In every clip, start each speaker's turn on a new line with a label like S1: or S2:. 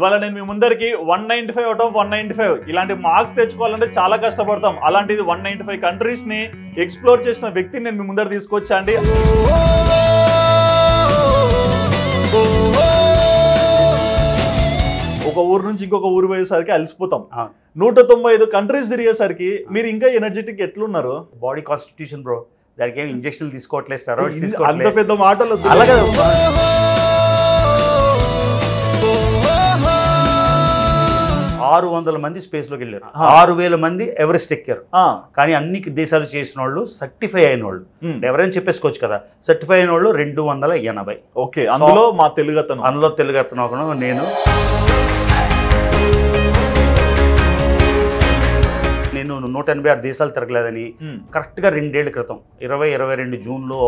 S1: ఇవాళ నేను మీ ముందరికి 195 అవుట్ ఆఫ్ 195 ఇలాంటి మార్క్స్ తెచ్చుకోవాలంటే చాలా కష్టపడతాం. అలాంటిది 195 కంట్రీస్ ని ఎక్స్ప్లోర్ చేసిన వ్యక్తిని నేను మీ ముందర తీసుకొచ్చా అండి. ఒక ఊరు నుంచి ఇంకొక ఊరు పోయేసరికి అలసిపోతాం. 195 కంట్రీస్ తిరిగేసరికి మీరు ఇంకా ఎనర్జెటిక్ ఎట్లున్నారు?
S2: బాడీ కాన్స్టిట్యూషన్ బ్రో, దానికి ఏమి ఇంజెక్షన్లు తీసుకోవట్లేదు, స్టెరాయిడ్స్
S1: అంత
S2: తీసుకోవట్లేదు.
S1: పెద్ద మాటలు
S2: అలాగే 600 మంది స్పేస్ లోకి వెళ్ళారు, 6000 మంది ఎవరెస్ట్ ఎక్కారు. కానీ అన్ని దేశాలు చేసిన వాళ్ళు సర్టిఫై అయిన వాళ్ళు ఎవరైనా చెప్పేసుకోవచ్చు కదా, సర్టిఫై అయిన వాళ్ళు 280.
S1: ఓకే, అందులో మా తెలుగతను,
S2: అందులో తెలుగతను నేను 186 దేశాలు తిరగలేదని కరెక్ట్ గా 2 ఏళ్ల క్రితం 2022 జూన్లో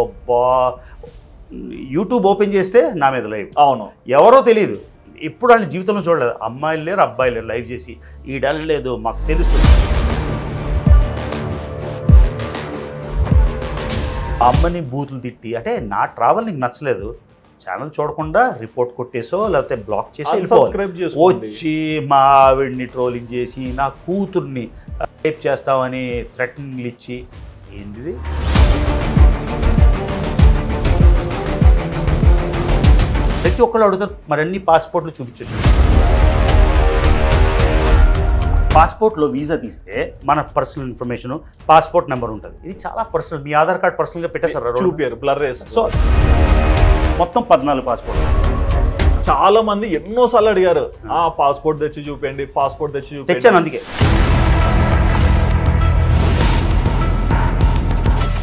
S2: యూట్యూబ్ ఓపెన్ చేస్తే నా మీద లైవ్.
S1: అవును,
S2: ఎవరో తెలియదు, ఎప్పుడు వాళ్ళ జీవితంలో చూడలేదు. అమ్మాయిలు లేరు, అబ్బాయిలు లేరు, లైవ్ చేసి ఈడలేదు మాకు తెలుసు. అమ్మని బూతులు తిట్టి, అంటే నా ట్రావెల్ నీకు నచ్చలేదు, ఛానల్ చూడకుండా రిపోర్ట్ కొట్టేసో లేకపోతే బ్లాక్ చేసి వచ్చి మా ఆవిడ్ని ట్రోలింగ్ చేసి నా కూతుర్ని రేప్ చేస్తామని థ్రెటనింగ్లు ఇచ్చి ఏంటిది. ప్రతి ఒక్కళ్ళు అడుగుతారు మరి అన్ని పాస్పోర్ట్లు చూపించండి. పాస్పోర్ట్లో వీసా తీస్తే మన పర్సనల్ ఇన్ఫర్మేషన్, పాస్పోర్ట్ నెంబర్ ఉంటుంది. ఇది చాలా పర్సనల్, మీ ఆధార్ కార్డ్ పర్సనల్గా పెట్టేస్తారు,
S1: చూపారు బ్లర్.
S2: సో మొత్తం 14 పాస్పోర్ట్.
S1: చాలా మంది ఎన్నోసార్లు అడిగారు, పాస్పోర్ట్ తెచ్చి చూపండి, పాస్పోర్ట్ తెచ్చి చూపండి.
S2: తెచ్చాను అందుకే.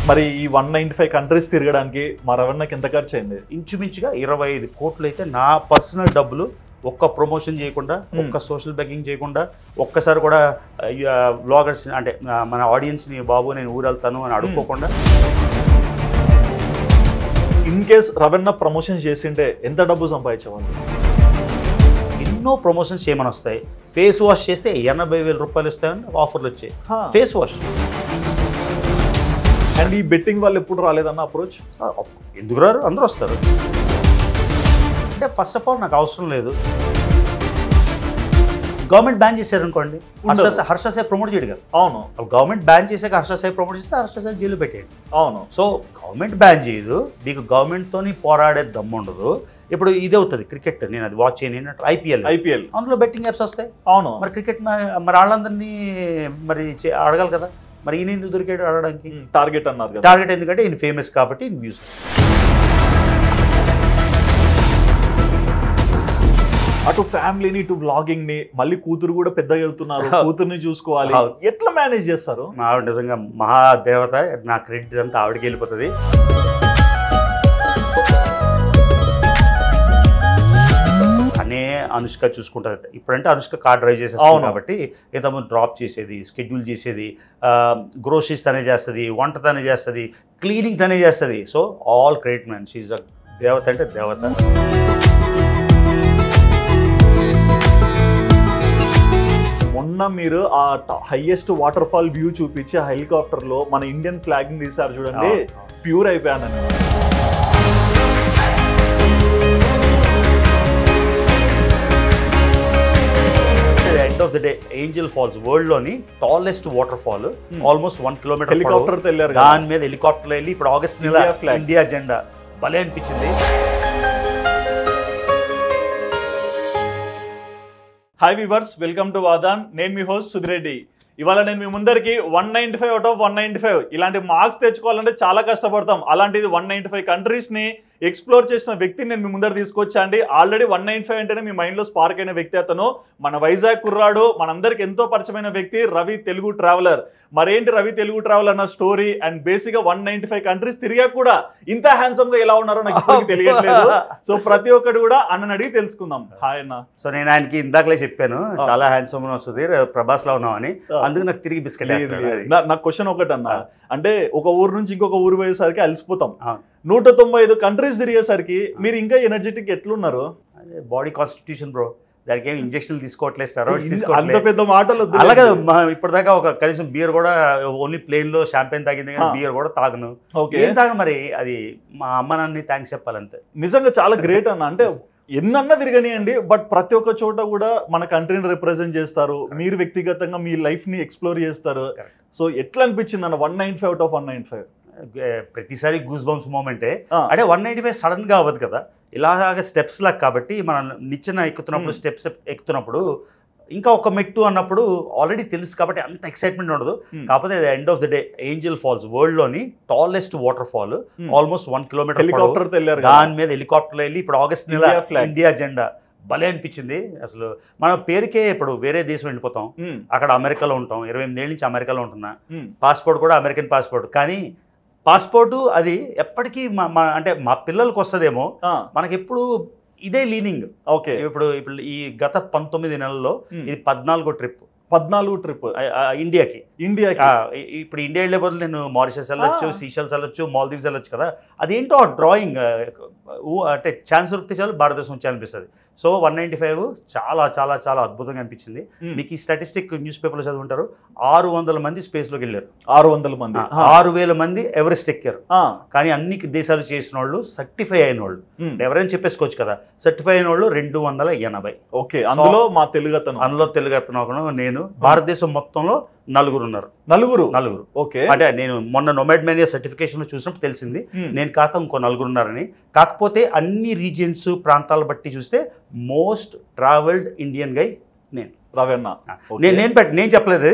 S1: మరి ఈ 195 కంట్రీస్ తిరగడానికి మా రవణకి ఎంత ఖర్చు అయింది?
S2: ఇంచుమించుగా 25 కోట్లు అయితే నా పర్సనల్ డబ్బులు. ఒక్క ప్రమోషన్ చేయకుండా, ఒక్క సోషల్ బెగ్గింగ్ చేయకుండా, ఒక్కసారి కూడా వ్లాగర్స్ అంటే మన ఆడియన్స్ని బాబు నేను ఊరెళ్తాను అని అడుక్కోకుండా.
S1: ఇన్ కేస్ రవణ ప్రమోషన్ చేసింటే ఎంత డబ్బు సంపాదించవచ్చు?
S2: ఎన్నో ప్రమోషన్స్ చేయమని వస్తాయి. ఫేస్ వాష్ చేస్తే 80,000 రూపాయలు ఇస్తాయని ఆఫర్లు వచ్చాయి. Face wash.
S1: అండ్ ఈ బెట్టింగ్ వాళ్ళు ఎప్పుడు రాలేదన్న అప్రోచ్?
S2: ఎందుకు రారు, అందరూ వస్తారు. అంటే ఫస్ట్ ఆఫ్ ఆల్ నాకు అవసరం లేదు. గవర్నమెంట్ బ్యాన్ చేశారు అనుకోండి, హర్ష సాయి ప్రమోట్ చేయడు కదా.
S1: అవును,
S2: గవర్నమెంట్ బ్యాన్ చేశాక హర్ష సాయి ప్రమోట్ చేస్తే హర్ష సాయి జైలు పెట్టేయండి.
S1: అవును.
S2: సో గవర్నమెంట్ బ్యాన్ చేయదు, మీకు గవర్నమెంట్తోని పోరాడే దమ్ము ఉండదు. ఇప్పుడు ఇదే అవుతుంది క్రికెట్, నేను అది వాచ్ చేయను. ఐపీఎల్ అందులో బెట్టింగ్ యాప్స్ వస్తాయి.
S1: అవును,
S2: మరి క్రికెట్ మరి వాళ్ళందరినీ మరి అడగాలి కదా. మరి ఈయన ఎందుకు దొరికాడు అడగడానికి?
S1: టార్గెట్ అన్నారు కదా.
S2: టార్గెట్ ఎందుకంటే ఈయన ఫేమస్ కాబట్టి ఈయన వ్యూస్.
S1: అటు ఫ్యామిలీని, ఇటు వ్లాగింగ్ ని, మళ్ళీ కూతురు కూడా పెద్దగా అవుతున్నారు, కూతుర్ని చూసుకోవాలి. ఎట్లా మేనేజ్ చేస్తారు?
S2: మా ఆవిడ నిజంగా మహాదేవత, నా క్రెడిట్ అంతా ఆవిడకి వెళ్ళిపోతుంది. అనే అనుష్క చూసుకుంటుంది. ఇప్పుడంటే అనుష్క కార్ డ్రైవ్ చేసేస్తుంది కాబట్టి ఇంతకుముందు డ్రాప్ చేసేది, షెడ్యూల్ చేసేది, గ్రోసరీస్ తనే చేస్తుంది, వంట తనే చేస్తుంది, క్లీనింగ్ తనే చేస్తుంది. So all credit man, she అ దేవత అంటే దేవత.
S1: మొన్న మీరు ఆ హైయెస్ట్ వాటర్ ఫాల్ వ్యూ చూపించి హెలికాప్టర్ లో మన ఇండియన్ ఫ్లాగ్ ని తీసారు చూడండి, ప్యూర్ అయిపోయాను నేను.
S2: End of the day Angel Falls world లోని tallest waterfall, almost 1 kilometre.
S1: Helicopter వెళ్ళారు,
S2: దాని మీద హెలికాప్టర్ వెళ్ళి ఇప్పుడు ఆగస్ట్ నెల ఇండియా జెండా భలే అనిపించింది.
S1: హాయ్ వ్యూవర్స్, వెల్కమ్ టు వాదాన్. నేను మీ హోస్ట్ సుధిరెడ్డి. ఇవాళ నేను మీ ముందరికి 195 అవుట్ ఆఫ్ 195 ఇలాంటి మార్క్స్ తెచ్చుకోవాలంటే చాలా కష్టపడతాం. అలాంటిది 195 కంట్రీస్ ని ఎక్స్ప్లోర్ చేసిన వ్యక్తిని నేను మీ ముందర తీసుకొచ్చా అండి. ఆల్రెడీ 195 అంటేనే మీ మైండ్లో స్పార్క్ అయిన వ్యక్తి అతను. మన వైజాగ్ కుర్రాడు, మనందరికి ఎంతో పరిచయమైన వ్యక్తి రవి తెలుగు ట్రావెలర్. మరేంటి రవి తెలుగు ట్రావెలర్ అన్న స్టోరీ అండ్ బేసిక్ గా 195 కంట్రీస్ తిరిగా కూడా ఇంత హ్యాండ్సమ్ గా ఎలా ఉన్నారో నాకు తెలియట్లేదు. సో ప్రతి ఒక్కటి కూడా అన్నని అడిగి తెలుసుకుందాం. హాయ్ అన్న.
S2: సో నేను ఆయనకి ఇందాకలే చెప్పాను చాలా హ్యాండ్సమ్ వస్తుంది, ప్రభాస్ లో ఉన్నావు అని, అందుకు నాకు తిరిగి బిస్కెట్.
S1: నాకు క్వశ్చన్ ఒకటి అన్న, అంటే ఒక ఊరు నుంచి ఇంకొక ఊరు పోయేసరికి అలసిపోతాం. 195 కంట్రీస్ తిరిగేసరికి మీరు ఇంకా ఎనర్జెటిక్ ఎట్లున్నారు?
S2: బాడీ కాన్స్టిట్యూషన్ బ్రో, దానికి ఏమి ఇంజెక్షన్లు తీసుకోవట్లేదు, స్టెరాయిడ్స్ తీసుకోవట్లేదు.
S1: అంత పెద్ద మాటలు
S2: అలాగే ఇప్పటిదాకా ఒక కనీసం బియర్ కూడా ఓన్లీ ప్లేన్ లో షాంపెయిన్ తాగింది కానీ బియర్ కూడా తాగను. ఏం తాగను, మరి అది మా అమ్మ నాన్నని థ్యాంక్స్ చెప్పాలంతే.
S1: నిజంగా చాలా గ్రేట్ అన్న. అంటే ఎన్నన్నా తిరగనియండి, బట్ ప్రతి ఒక్క చోట కూడా మన కంట్రీని రిప్రజెంట్ చేస్తారు, మీరు వ్యక్తిగతంగా మీ లైఫ్ ని ఎక్స్ప్లోర్ చేస్తారు. సో ఎట్లా అనిపించింది అన్న 195 అవుట్ ఆఫ్ 195?
S2: ప్రతిసారి గూస్ బంప్స్ మూమెంటే. అంటే 195 సడన్ గా అవ్వదు కదా, ఇలాగ స్టెప్స్ లాగా. కాబట్టి మనం నిచ్చెన ఎక్కుతున్నప్పుడు స్టెప్స్ ఎక్కుతున్నప్పుడు ఇంకా ఒక మెట్టు అన్నప్పుడు ఆల్రెడీ తెలుసు కాబట్టి అంత ఎక్సైట్మెంట్ ఉండదు. కాకపోతే end of the day Angel Falls, world లోని tallest waterfall, almost 1 kilometre,
S1: helicopter
S2: దాని మీద హెలికాప్టర్ వెళ్ళి ఇప్పుడు ఆగస్ట్ నెల ఇండియా జెండా భలే అనిపించింది. అసలు మన పేరుకే ఇప్పుడు వేరే దేశం వెళ్ళిపోతాం, అక్కడ అమెరికాలో ఉంటాం, 28 ఏళ్ళ నుంచి అమెరికాలో ఉంటున్నా, పాస్పోర్ట్ కూడా అమెరికన్ పాస్పోర్ట్. కానీ పాస్పోర్టు అది ఎప్పటికీ అంటే మా పిల్లలకి వస్తుందేమో, మనకి ఎప్పుడు ఇదే లీనింగ్.
S1: ఓకే,
S2: ఇప్పుడు ఈ గత 19 నెలల్లో ఇది 14వ ట్రిప్.
S1: 14 ట్రిప్
S2: ఇండియాకి. ఇప్పుడు ఇండియా వెళ్ళే బదులు నేను మారిషస్ వెళ్ళొచ్చు, సీషెల్స్ వెళ్ళొచ్చు, మాల్దీవ్స్ వెళ్ళొచ్చు కదా. అదేంటో డ్రాయింగ్ అంటే ఛాన్స్ దొరికితే చాలు భారతదేశం వచ్చి అనిపిస్తుంది. సో 195 చాలా చాలా చాలా అద్భుతంగా అనిపించింది. మీకు ఈ స్టాటిస్టిక్ న్యూస్ పేపర్లో చదువుంటారు, 600 మంది స్పేస్లోకి వెళ్ళారు.
S1: 600 మంది,
S2: 6000 మంది ఎవరెస్ట్ ఎక్కారు. కానీ అన్ని దేశాలు చేసిన వాళ్ళు, సర్టిఫై అయిన వాళ్ళు, ఎవరైనా చెప్పేసుకోవచ్చు కదా, సర్టిఫై అయిన వాళ్ళు 280.
S1: ఓకే, అందులో మా తెలుగతను,
S2: అందులో తెలుగతను ఒకను నేను. భారతదేశం మొత్తంలో 4 ఉన్నారు.
S1: 4. ఓకే,
S2: అంటే నేను మొన్న నొమాడ్ మేనియా సర్టిఫికేషన్ చూసినప్పుడు తెలిసింది, నేను కాక ఇంకో 4 ఉన్నారని. కాకపోతే అన్ని రీజియన్స్ ప్రాంతాల బట్టి చూస్తే మోస్ట్ ట్రావెల్డ్ ఇండియన్ గై నేను,
S1: రవణ.
S2: నేను చెప్పలేదు,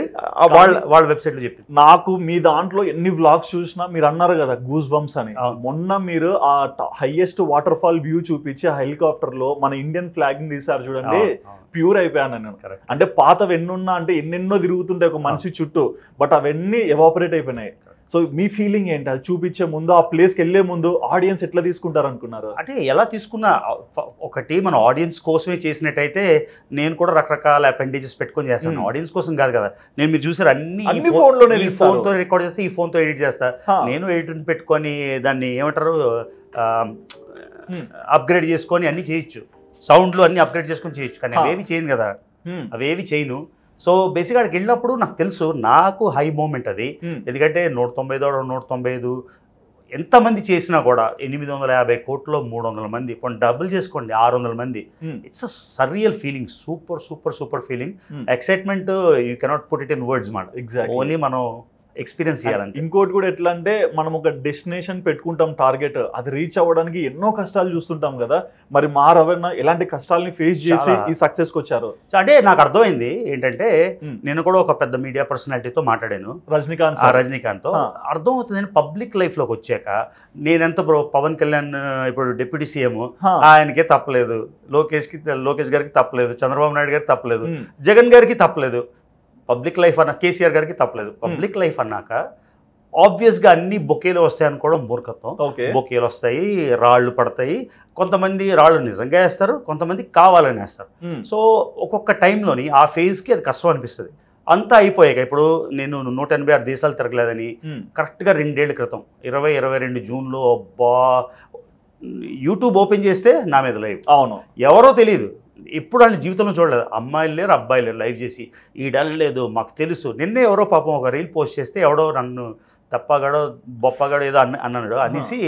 S2: వాళ్ళ వెబ్సైట్ లో చెప్పింది.
S1: నాకు మీ దాంట్లో ఎన్ని వ్లాగ్స్ చూసినా మీరు అన్నారు కదా గూస్ బంప్స్ అని. మొన్న మీరు ఆ హైయెస్ట్ వాటర్ ఫాల్ వ్యూ చూపించి ఆ హెలికాప్టర్ లో మన ఇండియన్ ఫ్లాగ్ ని తీసారు చూడండి, ప్యూర్ అయిపోయాను నేను. అంటే పాతవి ఎన్నున్నా అంటే ఎన్నెన్నో తిరుగుతుంటే ఒక మనిషి చుట్టూ, బట్ అవన్నీ ఎవాపరేట్ అయిపోయినాయి. సో మీ ఫీలింగ్ ఏంటి అది చూపించే ముందు, ఆ ప్లేస్కి వెళ్ళే ముందు ఆడియన్స్ ఎట్లా తీసుకుంటారు అనుకున్నారు?
S2: అంటే ఎలా తీసుకున్నా, ఒకటి మన ఆడియన్స్ కోసమే చేసినట్టయితే నేను కూడా రకరకాల అపెండేజెస్ పెట్టుకొని చేస్తాను, ఆడియన్స్ కోసం కాదు కదా. నేను మీరు చూసారు అన్ని ఫోన్లోనే, ఈ ఫోన్తో రికార్డ్ చేస్తే ఈ ఫోన్తో ఎడిట్ చేస్తా. నేను ఎడిటర్ని పెట్టుకొని దాన్ని ఏమంటారు అప్గ్రేడ్ చేసుకొని అన్నీ చేయొచ్చు, సౌండ్లు అన్నీ అప్గ్రేడ్ చేసుకొని చేయొచ్చు. కానీ అవేవి చేయను కదా, అవేవి చేయను. సో బేసిక్గా అక్కడికి వెళ్ళినప్పుడు నాకు తెలుసు, నాకు హై మూమెంట్ అది. ఎందుకంటే 195 ఎంతమంది చేసినా కూడా 850 కోట్లలో 300 మంది, ఇప్పుడు డబుల్ చేసుకోండి 600 మంది. It's a surreal feeling, super super super feeling. Excitement you cannot put it in words మాట.
S1: ఎగ్జాక్ట్లీ,
S2: ఓన్లీ మనం ఎక్స్పీరియన్స్ చేయాలంటే.
S1: ఇంకోటి కూడా ఎట్లా అంటే మనం ఒక డెస్టినేషన్ పెట్టుకుంటాం, టార్గెట్, అది రీచ్ అవ్వడానికి ఎన్నో కష్టాలు చూస్తుంటాం కదా. మరి మా రవణ ఎలాంటి కష్టాలని ఫేస్ చేసి ఈ సక్సెస్ కి వచ్చారు?
S2: అంటే నాకు అర్థమైంది ఏంటంటే, నేను కూడా ఒక పెద్ద మీడియా పర్సనాలిటీతో మాట్లాడాను, రజనీకాంత్ తో. అర్థమవుతుంది, నేను పబ్లిక్ లైఫ్ లోకి వచ్చాక నేనెంత బ్రో, పవన్ కళ్యాణ్ ఇప్పుడు డిప్యూటీ సీఎం, ఆయనకే తప్పలేదు, లోకేష్ గారికి తప్పలేదు, చంద్రబాబు నాయుడు గారికి తప్పలేదు, జగన్ గారికి తప్పలేదు, పబ్లిక్ లైఫ్ అన్న కేసీఆర్ గారికి తప్పలేదు. పబ్లిక్ లైఫ్ అన్నాక ఆబ్వియస్గా అన్ని బొకేలు వస్తాయి అనుకోవడం మూర్ఖత్వం. బొకేలు వస్తాయి, రాళ్ళు పడతాయి, కొంతమంది రాళ్ళు నిజంగా వేస్తారు, కొంతమంది కావాలని వేస్తారు. సో ఒక్కొక్క టైంలోని ఆ ఫేజ్కి అది కష్టం అనిపిస్తుంది. అంతా అయిపోయాక ఇప్పుడు నేను 186 దేశాలు తిరగలేదని కరెక్ట్గా 2 ఏళ్ల క్రితం 2022 జూన్లో అబ్బా యూట్యూబ్ ఓపెన్ చేస్తే నా మీద లైవ్.
S1: అవును,
S2: ఎవరో తెలియదు, ఎప్పుడు వాళ్ళ జీవితంలో చూడలేదు, అమ్మాయిలు లేరు అబ్బాయిలు లేరు, లైవ్ చేసి ఈడలేదు మాకు తెలుసు. నిన్నే ఎవరో పాపం ఒక రీల్ పోస్ట్ చేస్తే ఎవడో నన్ను తప్పగాడో బొప్పగాడో ఏదో అన్నాడు అనేసి,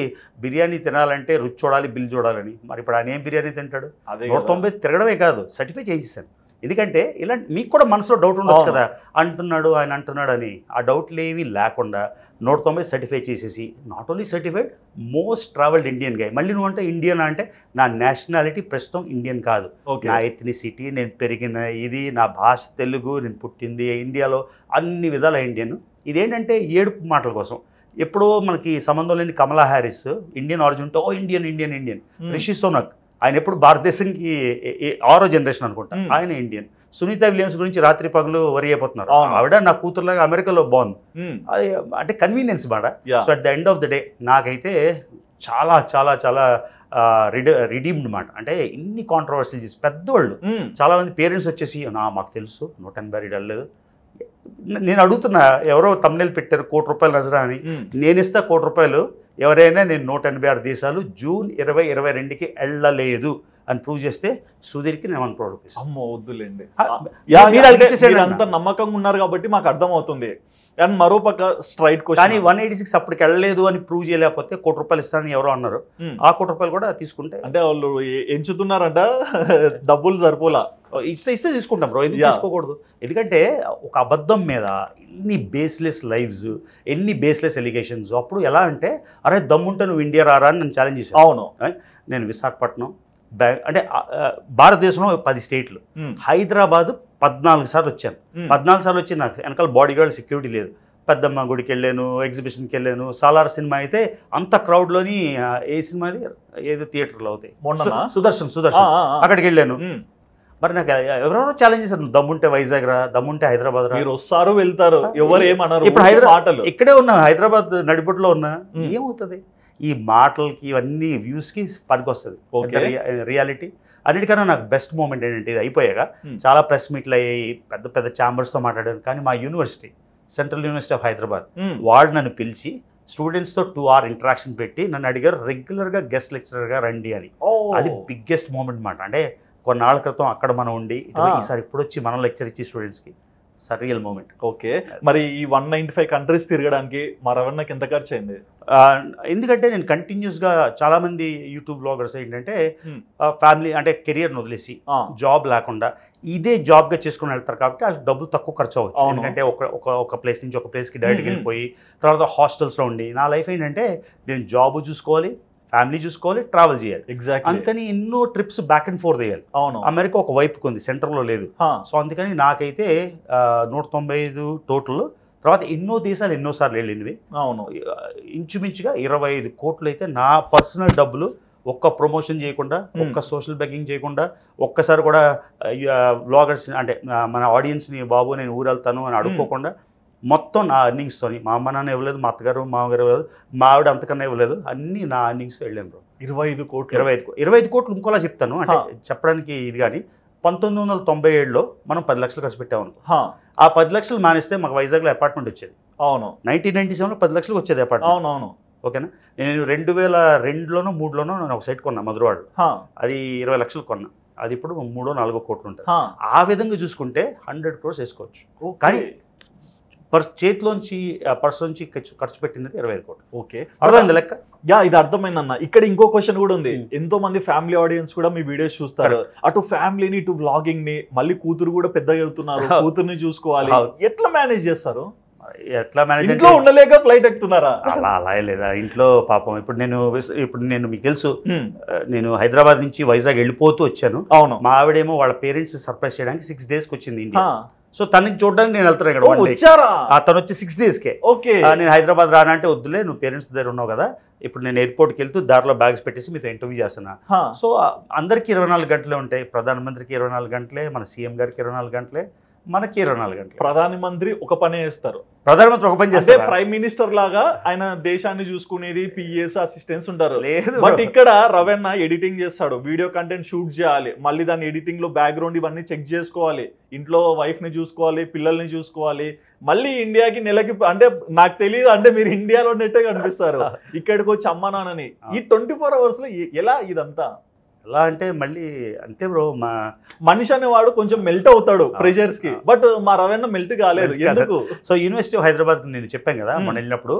S2: బిర్యానీ తినాలంటే రుచి చూడాలి బిల్ చూడాలని. మరి ఇప్పుడు ఆయన ఏం బిర్యానీ తింటాడు? 190 తిరగడమే కాదు, సర్టిఫై చేయించాను. ఎందుకంటే ఇలాంటి మీకు కూడా మనసులో డౌట్ ఉండొచ్చు కదా, ఆయన అంటున్నాడు అని. ఆ డౌట్లు ఏవి లేకుండా 190 సర్టిఫై చేసేసి, not only certified, most travelled Indian guy. మళ్ళీ నువ్వు అంటే ఇండియన్ అంటే నా నేషనాలిటీ ప్రస్తుతం ఇండియన్ కాదు, నా ఎథ్నిసిటీ, నేను పెరిగిన ఇది, నా భాష తెలుగు, నేను పుట్టింది ఇండియాలో, అన్ని విధాల ఇండియన్. ఇదేంటంటే ఏడుపు మాటల కోసం. ఎప్పుడో మనకి సంబంధం లేని కమలా హ్యారిస్ ఇండియన్ ఆరిజిన్తో ఇండియన్. రిషి సోనక్ ఆయన ఎప్పుడు భారతదేశంకి 6వ జనరేషన్ అనుకుంటా, ఆయన ఇండియన్. సునీత విలియమ్స్ గురించి రాత్రి పగలు వరి అయిపోతున్నారు, ఆవిడ నా కూతురులాగా అమెరికాలో బాగుంది. అది అంటే కన్వీనియన్స్ మాట. So at the end of the day నాకైతే చాలా చాలా చాలా రిడీమ్డ్ మాట. అంటే ఇన్ని కాంట్రవర్సీలు చేసి పెద్దవాళ్ళు చాలామంది పేరెంట్స్ వచ్చేసి మాకు తెలుసు 180 వెళ్ళలేదు. నేను అడుగుతున్నా, ఎవరో తమ్నెల్ పెట్టారు ₹1,00,00,000 నజరా అని, నేను ఇస్తా ₹1,00,00,000 ఎవరైనా నేను 186 దేశాలు జూన్ 2022కి వెళ్ళలేదు అని ప్రూవ్ చేస్తే సుధీర్కి నేను 1 crore rupees.
S1: అమ్మో వద్దులేండి.
S2: అంత
S1: నమ్మకంగా ఉన్నారు కాబట్టి మాకు అర్థం అవుతుంది. అండ్ మరో పక్క స్ట్రైట్
S2: కానీ 186 అప్పటికి వెళ్ళలేదు అని ప్రూవ్ చేయలేకపోతే ₹1 కోటి ఇస్తానని ఎవరో అన్నారు. ఆ ₹1 కోటి కూడా తీసుకుంటే
S1: అంటే వాళ్ళు ఎంచుతున్నారంట డబ్బులు సరిపోలా.
S2: ఇస్తే తీసుకుంటాం బ్రో, ఎందుకు తీసుకోకూడదు? ఎందుకంటే ఒక అబద్ధం మీద ఎన్ని బేస్లెస్ లైవ్స్, ఎన్ని బేస్లెస్ ఎలిగేషన్స్. అప్పుడు ఎలా అంటే అరే దమ్ముంటే నువ్వు ఇండియా రారా అని నన్ను ఛాలెంజ్ చేశాను.
S1: అవును,
S2: నేను విశాఖపట్నం అంటే భారతదేశంలో 10 స్టేట్లు, హైదరాబాద్ 14 సార్లు వచ్చాను. 14 సార్లు వచ్చి నాకు వెనకాల బాడీ గార్డ్ సెక్యూరిటీ లేదు. పెద్దమ్మ గుడికి వెళ్ళాను, ఎగ్జిబిషన్కి వెళ్ళాను. సాలార్ సినిమా అయితే అంత క్రౌడ్లోని ఏ సినిమాది ఏదో థియేటర్లో అవుతాయి, సుదర్శన్ అక్కడికి వెళ్ళాను. మరి నాకు ఎవరెవరో ఛాలెంజ్ చేశారు, దమ్ముంటే వైజాగ్ రా, దమ్ముంటే హైదరాబాద్ రా.
S1: మీరు వస్తారు వెళ్తారు, ఎవరు ఏమన్నారు.
S2: ఇప్పుడు హైదరాబాద్ ఇక్కడే ఉన్నా, హైదరాబాద్ నడిబొట్టులో ఉన్నా, ఏమవుతుంది? ఈ మాటలకి ఇవన్నీ వ్యూస్కి పనికొస్తుంది. రియాలిటీ అన్నిటికన్నా నాకు బెస్ట్ మూమెంట్ ఏంటంటే ఇది అయిపోయాక చాలా ప్రెస్ మీట్లు అయ్యాయి, పెద్ద పెద్ద ఛాంబర్స్తో మాట్లాడాను. కానీ మా university, central university of Hyderabad, వాళ్ళు నన్ను పిలిచి స్టూడెంట్స్తో 2 hour ఇంటరాక్షన్ పెట్టి నన్ను అడిగారు రెగ్యులర్గా గెస్ట్ లెక్చరర్గా రండి అని. అది బిగ్గెస్ట్ మూమెంట్ మాట. అంటే కొన్నాళ్ళ క్రితం అక్కడ మనం ఉండి ఈసారి ఇప్పుడు వచ్చి మనం లెక్చర్ ఇచ్చి స్టూడెంట్స్కి సర్రియల్ మూమెంట్.
S1: ఓకే, మరి ఈ 195 కంట్రీస్ తిరగడానికి మా రవణకి ఎంత ఖర్చు అయింది?
S2: ఎందుకంటే నేను కంటిన్యూస్గా చాలామంది యూట్యూబ్ బ్లాగర్స్ ఏంటంటే ఫ్యామిలీ అంటే కెరియర్ని వదిలేసి జాబ్ లేకుండా ఇదే జాబ్గా చేసుకుని వెళ్తారు కాబట్టి వాళ్ళకి డబ్బులు తక్కువ ఖర్చు అవ్వచ్చు. ఎందుకంటే ఒక ప్లేస్ నుంచి ఒక ప్లేస్కి డైరెక్ట్గా వెళ్ళిపోయి తర్వాత హాస్టల్స్లో ఉండి. నా లైఫ్ ఏంటంటే నేను జాబ్ చూసుకోవాలి, ఫ్యామిలీ చూసుకోవాలి, ట్రావెల్ చేయాలి. అందుకని ఎన్నో ట్రిప్స్ బ్యాక్ అండ్ ఫోర్త్ చేయాలి. అమెరికా ఒక వైపుకి ఉంది, సెంటర్లో లేదు. సో అందుకని నాకైతే 195 టోటల్. తర్వాత ఎన్నో దేశాలు ఎన్నోసార్లు వెళ్ళినవి. ఇంచుమించుగా 25 కోట్లు అయితే నా పర్సనల్ డబ్బులు, ఒక్క ప్రమోషన్ చేయకుండా, ఒక్క సోషల్ బెగ్గింగ్ చేయకుండా, ఒక్కసారి కూడా వ్లాగర్స్ అంటే మన ఆడియన్స్ని బాబు నేను ఊరు వెళ్తాను అని అడుక్కోకుండా మొత్తం నా ఎర్నింగ్స్తోని, మా అమ్మ నాన్న ఇవ్వలేదు, మా అత్తగారు మామగారు ఇవ్వలేదు, మా ఆవిడ అంతకన్నా ఇవ్వలేదు, అన్నీ నా ఎర్నింగ్స్తో వెళ్ళాను బ్రో.
S1: 25 కోట్లు.
S2: 25 కోట్లు ఇంకోలా చెప్తాను అంటే చెప్పడానికి ఇది. కానీ 1997లో మనం 10 లక్షలు ఖర్చు పెట్టామనుకో, ఆ 10 లక్షలు మానేస్తే మాకు వైజాగ్లో అపార్ట్మెంట్ వచ్చేది.
S1: అవును,
S2: 1997లో 10 లక్షలకు వచ్చేది అపార్ట్మెంట్.
S1: అవునవును.
S2: ఓకేనా? నేను 2002లోనో 3లోనో నేను ఒక సైట్ కొన్నా మధురవాడ, అది 20 లక్షలు కొన్నా. అది ఇప్పుడు 3-4 కోట్లు ఉంటుంది. ఆ విధంగా చూసుకుంటే 100 crores వేసుకోవచ్చు. కానీ చేతిలోంచి పర్స్ నుంచి ఖర్చు పెట్టింది 25 కోట్లు.
S1: ఓకే,
S2: అర్థమైంది లెక్క?
S1: ఇది అర్థమైందన్న. ఇక్కడ ఇంకో క్వశ్చన్ కూడా ఉంది. ఎంతో మంది ఫ్యామిలీ ఆడియన్స్ కూడా మీ వీడియోస్ చూస్తారు. అటు ఫ్యామిలీని, ఇటు వ్లాగింగ్ ని, మళ్ళీ కూతురు కూడా పెద్దగా అవుతున్నారు, కూతుర్ని చూసుకోవాలి. ఎట్లా మేనేజ్ చేస్తారు?
S2: ఎట్లా మేనేజ్?
S1: ఇంట్లో ఉండలేక ఫ్లైట్ ఎక్కుతున్నారా?
S2: అలా లేదా ఇంట్లో పాపం. ఇప్పుడు నేను మీకు తెలుసు, నేను హైదరాబాద్ నుంచి వైజాగ్ వెళ్ళిపోతూ వచ్చాను.
S1: అవును.
S2: మా ఆవిడేమో వాళ్ళ పేరెంట్స్ సర్ప్రైజ్ చేయడానికి 6 daysకి వచ్చింది ఇండియా. సో తనకి చూడడానికి నేను వెళ్తాను ఇక్కడ. తను వచ్చి 6 daysకే. నేను హైదరాబాద్ రానా అంటే వద్దులే, నువ్వు పేరెంట్స్ దగ్గర ఉన్నావు కదా, ఇప్పుడు నేను ఎయిర్పోర్ట్కి వెళ్తూ దారిలో బ్యాగ్స్ పెట్టేసి మీతో ఇంటర్వ్యూ చేస్తున్నా. సో అందరికీ 24 గంటలే ఉంటాయి. ప్రధానమంత్రికి 24 గంటలే, మన సీఎం గారికి 24 గంటలే, మనకి 24 గంటలు.
S1: ప్రధానమంత్రి ఒక పనే చేస్తారు,
S2: ప్రధానమంత్రి ఒక పని చేస్తే
S1: ప్రైమ్ మినిస్టర్ లాగా ఆయన దేశాన్ని చూసుకునేది పిఎస్ అసిస్టెంట్స్ ఉంటారు. బట్ ఇక్కడ రవణ ఎడిటింగ్ చేస్తాడు, వీడియో కంటెంట్ షూట్ చేయాలి, మళ్ళీ దాని ఎడిటింగ్ లో బ్యాక్గ్రౌండ్ ఇవన్నీ చెక్ చేసుకోవాలి, ఇంట్లో వైఫ్ ని చూసుకోవాలి, పిల్లల్ని చూసుకోవాలి, మళ్ళీ ఇండియాకి నెలకి అంటే నాకు తెలియదు అంటే మీరు ఇండియాలో నెట్టే కనిపిస్తారు, ఇక్కడికి వచ్చి అమ్మ నాన్నని. ఈ 24 hours లో ఎలా ఇదంతా?
S2: ఎలా అంటే మళ్ళీ అంతే బ్రో, మా
S1: మనిషి అనేవాడు కొంచెం మెల్ట్ అవుతాడు ప్రెషర్స్ కి, బట్ మా రవణ మెల్ట్ కాలేదు. ఎందుకు?
S2: సో యూనివర్సిటీ ఆఫ్ హైదరాబాద్ నేను చెప్పాను కదా, మనం వెళ్ళినప్పుడు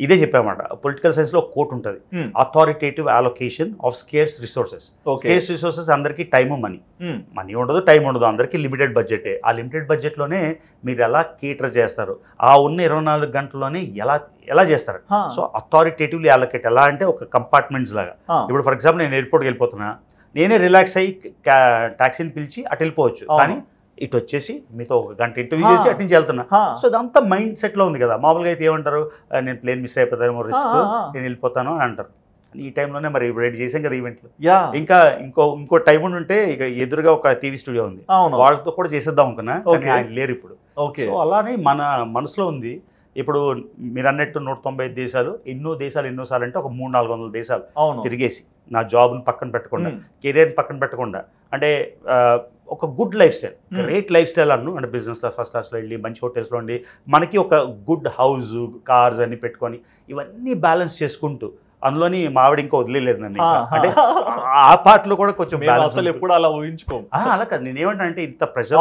S2: ఇదే చెప్పామన్నమాట. పొలిటికల్ సైన్స్ లో కోట్ ఉంటుంది, authoritative allocation of scares resources. Scares resources అందరికీ టైమ్ మనీ ఉండదు, టైం ఉండదు, అందరికీ లిమిటెడ్ బడ్జెటే. ఆ లిమిటెడ్ బడ్జెట్లోనే మీరు ఎలా కేటర్ చేస్తారు, ఆ ఉన్న 24 గంటల్లోనే ఎలా చేస్తారు. So authoritatively allocate. ఎలా అంటే ఒక కంపార్ట్మెంట్స్ లాగా. ఇప్పుడు ఫర్ ఎగ్జాంపుల్ నేను ఎయిర్పోర్ట్కి వెళ్ళిపోతున్నా, నేనే రిలాక్స్ అయ్యి టాక్సీని పిలిచి అటు వెళ్ళిపోవచ్చు, కానీ ఇటు వచ్చేసి మీతో 1 గంట ఇంటర్వ్యూ చేసి అటు నుంచి వెళ్తున్నా. సో ఇదంతా మైండ్ సెట్లో ఉంది కదా. మామూలుగా అయితే ఏమంటారు, నేను ప్లేన్ మిస్ అయిపోతాను, రిస్క్, నేను వెళ్ళిపోతాను అని అంటారు. ఈ టైంలోనే మరి రెడీ చేసాం కదా ఈవెంట్లు. ఇంకా ఇంకో టైం ఉంటే ఇక ఎదురుగా ఒక టీవీ స్టూడియో ఉంది, వాళ్ళతో కూడా చేసేద్దాం అనుకున్నా, కానీ ఆయన లేరు ఇప్పుడు. సో అలానే మన మనసులో ఉంది. ఇప్పుడు మీరు అన్నట్టు 195 దేశాలు, ఎన్నోసార్లు అంటే ఒక 300-400 దేశాలు తిరిగేసి నా జాబ్ని పక్కన పెట్టకుండా, కెరియర్ని పక్కన పెట్టకుండా, అంటే ఒక good life style, great life style అంటే బిజినెస్ క్లాస్, ఫస్ట్ క్లాస్లో వెళ్ళి మంచి హోటల్స్లో ఉండి, మనకి ఒక గుడ్ హౌస్, కార్స్ అన్ని పెట్టుకొని ఇవన్నీ బ్యాలెన్స్ చేసుకుంటూ అందులోని మావిడ ఇంకా వదిలేదు నన్ను అంటే ఆ పాటలో కూడా కొంచెం
S1: అసలు ఎప్పుడు అలా ఊహించుకో
S2: అలా కాదు నేను ఏమంటే ఇంత ప్రెషర్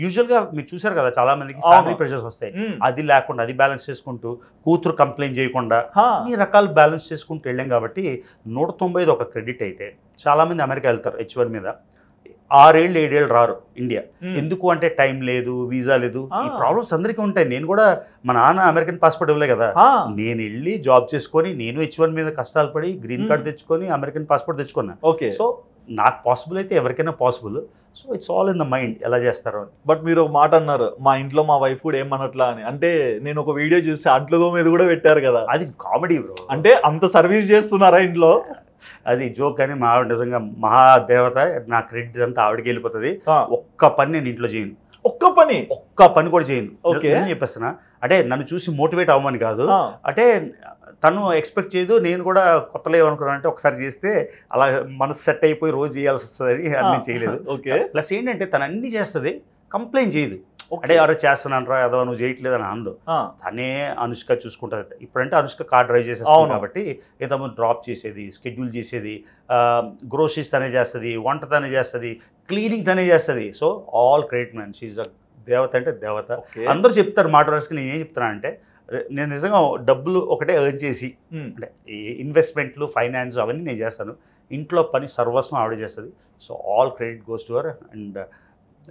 S2: యూజువల్ గా మీరు చూసారు కదా చాలా మందికి ఫ్యామిలీ ప్రెషర్స్ వస్తాయి అది లేకుండా అది బ్యాలెన్స్ చేసుకుంటూ కూతురు కంప్లైంట్ చేయకుండా ఈ రకాలు బ్యాలెన్స్ చేసుకుంటూ వెళ్ళాం కాబట్టి 195 ఒక క్రెడిట్ అయితే చాలా మంది అమెరికా వెళ్తారు H1 మీద 6 ఏళ్ళు 7 ఏళ్ళు రారు ఇండియా ఎందుకు అంటే టైం లేదు వీసా లేదు ఈ ప్రాబ్లమ్స్ అందరికీ ఉంటాయి నేను కూడా మా నాన్న అమెరికన్ పాస్పోర్ట్ ఇవ్వలే కదా నేను వెళ్ళి జాబ్ చేసుకొని నేను H1 మీద కష్టాలు పడి గ్రీన్ కార్డ్ తెచ్చుకొని అమెరికన్ పాస్పోర్ట్ తెచ్చుకున్నా సో నాకు పాసిబుల్ అయితే ఎవరికైనా possible so it's all in the mind ఎలా చేస్తారు అని
S1: బట్ మీరు ఒక మాట అన్నారు మా ఇంట్లో మా వైఫ్ కూడా ఏమన్నట్లా అని అంటే నేను ఒక వీడియో చూసి అంట్లదో మీద కూడా పెట్టారు కదా
S2: అది కామెడీ బ్రో
S1: అంటే అంత సర్వీస్ చేస్తున్నారా ఇంట్లో
S2: అది జోక్ కానీ మా ఆవిడ నిజంగా మహాదేవత నా క్రెడిట్ అంతా ఆవిడకి వెళ్ళిపోతుంది ఒక్క పని నేను ఇంట్లో చేయను ఒక్క పని కూడా చేయను చెప్పేస్తున్నా అంటే నన్ను చూసి మోటివేట్ అవ్వమని కాదు అంటే తను ఎక్స్పెక్ట్ చేయదు నేను కూడా కొత్తలో ఏమనుకున్నాను అంటే ఒకసారి చేస్తే అలా మనసు సెట్ అయిపోయి రోజు చేయాల్సి వస్తుందని అన్ని చేయలేదు ప్లస్ ఏంటంటే తను అన్ని చేస్తుంది కంప్లైంట్ చేయదు అంటే ఎవరో చేస్తున్నాను రా ఏదో నువ్వు చేయట్లేదు అని అందు తనే అనుష్క చూసుకుంటుంది ఇప్పుడంటే అనుష్క కార్ డ్రైవ్ చేసేస్తుంది కాబట్టి ఇంతకుముందు డ్రాప్ చేసేది స్కెడ్యూల్ చేసేది గ్రోసరీస్ తనే చేస్తుంది వంట తనే చేస్తుంది క్లీనింగ్ తనే చేస్తుంది so all credit man she అ దేవత అంటే దేవత అందరూ చెప్తారు మాట వరుసకి నేను ఏం చెప్తున్నా అంటే నేను నిజంగా డబ్బులు ఒకటే ఎర్న్ చేసి అంటే ఇన్వెస్ట్మెంట్లు ఫైనాన్స్ అవన్నీ నేను చేస్తాను ఇంట్లో పని సర్వస్వం ఆవిడ చేస్తుంది so all credit goes to her and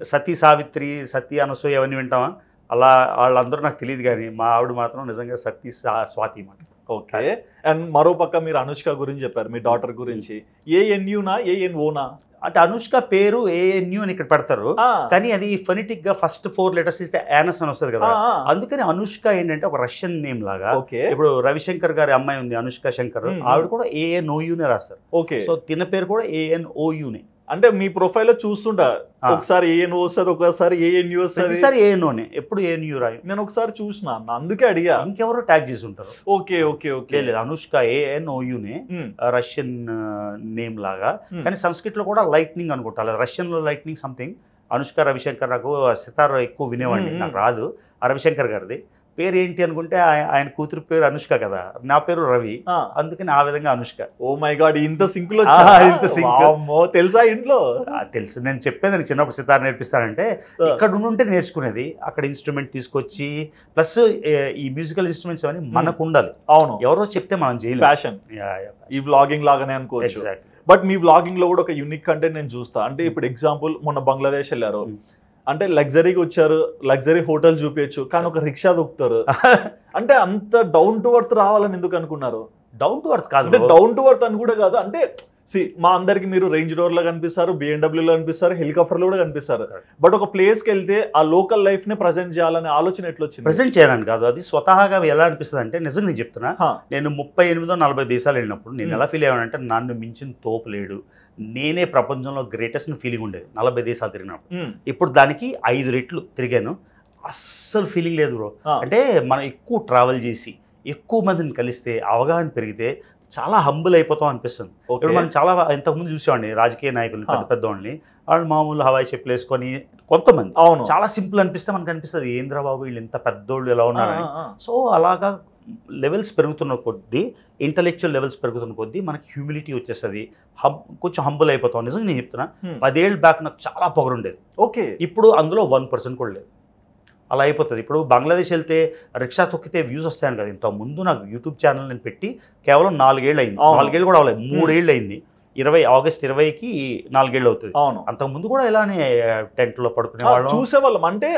S2: Sati Savitri Sati Anasuya అవన్నీ వింటామా అలా వాళ్ళందరూ నాకు తెలియదు కానీ మా ఆవిడ మాత్రం నిజంగా సతీ స్వాతి మాట
S1: ఓకే అండ్ మరో పక్క మీరు అనుష్క గురించి చెప్పారు మీ డాటర్ గురించి ANUనా ANOనా
S2: అంటే అనుష్క పేరు ANU అని ఇక్కడ పెడతారు కానీ అది ఫొనెటిక్ గా ఫస్ట్ 4 లెటర్స్ ఇస్తే యానస్ అని వస్తుంది కదా అందుకని అనుష్క ఏంటంటే ఒక రష్యన్ నేమ్ లాగా ఇప్పుడు రవిశంకర్ గారి అమ్మాయి ఉంది అనుష్క శంకర్ ఆవిడ కూడా ANOUనే రాస్తారు సో తిన పేరు కూడా ANOUనే
S1: అంటే మీ ప్రొఫైల్ లో చూస్తుంటా ఒకసారి ANO వస్తుంది ఒకసారి ANU వస్తుంది
S2: ఒకసారి ANOనే ఎప్పుడు ANU రాయి
S1: నేను ఒకసారి చూసిన అందుకే అడిగా
S2: ఇంకెవరో ట్యాగ్ చేసి ఉంటారు
S1: ఓకే ఓకే ఓకే
S2: లేదు అనుష్క ANOUనే రష్యన్ నేమ్ లాగా కానీ సంస్కృతిలో కూడా లైట్నింగ్ అనుకుంటా రష్యన్ లో లైట్నింగ్ సంథింగ్ అనుష్క రవిశంకర్ నాకు సితార్ ఎక్కువ వినేవాడిని నాకు రాదు రవిశంకర్ గారిది పేరు ఏంటి అనుకుంటే ఆయన కూతురు పేరు అనుష్క కదా నా పేరు రవి అందుకని ఆ విధంగా అనుష్క
S1: ఓ మై గాడ్ ఇంత సింక్ తెలుసా ఇంట్లో
S2: తెలుసు నేను చెప్పేది చిన్నప్పుడు సితార్ నేర్పిస్తానంటే ఇక్కడ ఉంటే నేర్చుకునేది అక్కడ ఇన్స్ట్రుమెంట్ తీసుకొచ్చి ప్లస్ ఈ మ్యూజికల్ ఇన్స్ట్రుమెంట్స్ అవన్నీ మనకు ఉండాలి
S1: అవును ఎవరో
S2: చెప్తే మనం చేయలేం
S1: ప్యాషన్ ఈ వ్లాగింగ్ లాగానే అనుకోవచ్చు బట్ మీ వ్లాగింగ్ లో కూడా ఒక యూనిక్ కంటెంట్ నేను చూస్తా అంటే ఇప్పుడు ఎగ్జాంపుల్ మొన్న బంగ్లాదేశ్ వెళ్ళారు అంటే లగ్జరీకి వచ్చారు లగ్జరీ హోటల్ చూపించచ్చు కానీ ఒక రిక్షా దొక్కుతారు అంటే అంత డౌన్ టు వర్త్ రావాలని ఎందుకు అనుకున్నారు
S2: డౌన్ టు వర్త్ కాదు
S1: అంటే డౌన్ టు వర్త్ అని కూడా కాదు అంటే మా అందరికి మీరు రేంజ్ రోవర్ లో కనిపిస్తారు BMW లో కనిపిస్తారు హెలికాప్టర్ లో కూడా కనిపిస్తారు బట్ ఒక ప్లేస్ కి వెళ్తే ఆ లోకల్ లైఫ్ ని ప్రజెంట్ చేయాలనే ఆలోచన ఎట్లా వచ్చింది
S2: ప్రజెంట్ చేయాలని కాదు అది స్వతహాగా ఎలా అనిపిస్తుంది అంటే నిజంగా నేను చెప్తున్నా నేను 38-40 దేశాలు వెళ్ళినప్పుడు నేను ఎలా ఫీల్ అయ్యానంటే నన్ను మించిన తోపు లేడు నేనే ప్రపంచంలో గ్రేటెస్ట్ ఫీలింగ్ ఉండేది 40 దేశాలు తిరిగినప్పుడు ఇప్పుడు దానికి 5 రెట్లు తిరిగాను అస్సలు ఫీలింగ్ లేదు బ్రో అంటే మనం ఎక్కువ ట్రావెల్ చేసి ఎక్కువ మందిని కలిస్తే అవగాహన పెరిగితే చాలా హంబుల్ అయిపోతాం అనిపిస్తుంది ఇప్పుడు మనం చాలా ఇంతకుముందు చూసేవాడిని రాజకీయ నాయకులు పెద్ద పెద్దవాళ్ళని వాళ్ళు మామూలు హవాయి చెప్పులు వేసుకొని కొంతమంది చాలా సింపుల్ అనిపిస్తే మనకు అనిపిస్తుంది ఏంద్రా బాబు వీళ్ళు ఇంత పెద్దోళ్ళు ఎలా ఉన్నారని సో అలాగా లెవెల్స్ పెరుగుతున్న కొద్దీ ఇంటలెక్చువల్ లెవెల్స్ పెరుగుతున్న కొద్దీ మనకి హ్యూమిలిటీ వచ్చేస్తుంది కొంచెం హంబుల్ అయిపోతాం నిజంగా నేను చెప్తున్నా 10 ఏళ్ళ బ్యాక్ నాకు చాలా పొగరుండేది ఇప్పుడు అందులో 1% కూడా లేదు అలా అయిపోతుంది ఇప్పుడు బంగ్లాదేశ్ వెళ్తే రిక్షా తొక్కితే వ్యూస్ వస్తాయని కదా ఇంత ముందు నాకు యూట్యూబ్ ఛానల్ నేను పెట్టి కేవలం 4 ఏళ్ళు అయింది 4 ఏళ్ళు కూడా అవ్వలేదు 3 ఏళ్ళు అయింది ఆగస్ట్ 20కి 4 ఏళ్ళు అవుతుంది అంతకుముందు కూడా ఇలానే టెంట్లో పడుకునే వాళ్ళు
S1: చూసేవాళ్ళం అంటే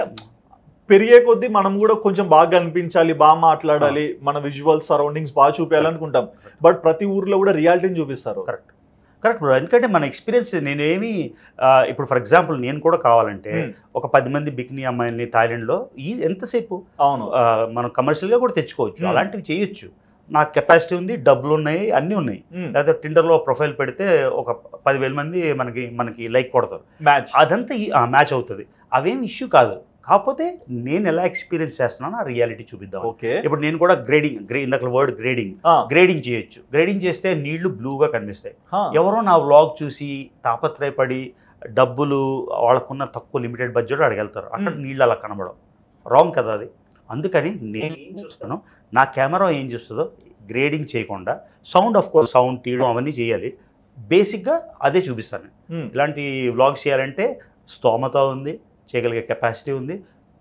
S1: పెరిగే కొద్దీ మనం కూడా కొంచెం బాగా కనిపించాలి బాగా మాట్లాడాలి మన విజువల్ సరౌండింగ్స్ బాగా చూపించాలనుకుంటాం బట్ ప్రతి ఊర్లో కూడా రియాలిటీని చూపిస్తారు
S2: కరెక్ట్ బ్రో ఎందుకంటే మన ఎక్స్పీరియన్స్ నేనేమి ఇప్పుడు ఫర్ ఎగ్జాంపుల్ నేను కూడా కావాలంటే ఒక 10 మంది బికినీ అమ్మాయిల్ని థాయిలాండ్లో ఎంతసేపు మనం కమర్షియల్గా కూడా తెచ్చుకోవచ్చు అలాంటివి చేయొచ్చు నాకు కెపాసిటీ ఉంది డబ్బులు ఉన్నాయి అన్నీ ఉన్నాయి లేకపోతే టిండర్లో ప్రొఫైల్ పెడితే ఒక 10,000 మంది మనకి లైక్ కొడతారు అదంతా మ్యాచ్ అవుతుంది అవేం ఇష్యూ కాదు కాకపోతే నేను ఎలా ఎక్స్పీరియన్స్ చేస్తున్నానో ఆ రియాలిటీ చూపిద్దాం ఇప్పుడు నేను కూడా ఇందాక వర్డ్ గ్రేడింగ్ చేయొచ్చు గ్రేడింగ్ చేస్తే నీళ్లు బ్లూగా కనిపిస్తాయి ఎవరో నా వ్లాగ్ చూసి తాపత్రయపడి డబ్బులు వాళ్ళకున్న తక్కువ లిమిటెడ్ బడ్జెట్ అడగలుగుతారు అక్కడ నీళ్ళు అలా కనబడవు రాంగ్ కదా అది అందుకని నేను ఏం చూస్తాను నా కెమెరా ఏం చూస్తుందో గ్రేడింగ్ చేయకుండా సౌండ్ ఆఫ్ కోర్స్ సౌండ్ తీయడం అవన్నీ చేయాలి. బేసిక్గా అదే చూపిస్తాను. ఇలాంటి వ్లాగ్స్ చేయాలంటే స్తోమత ఉంది, చేయగలిగే కెపాసిటీ ఉంది,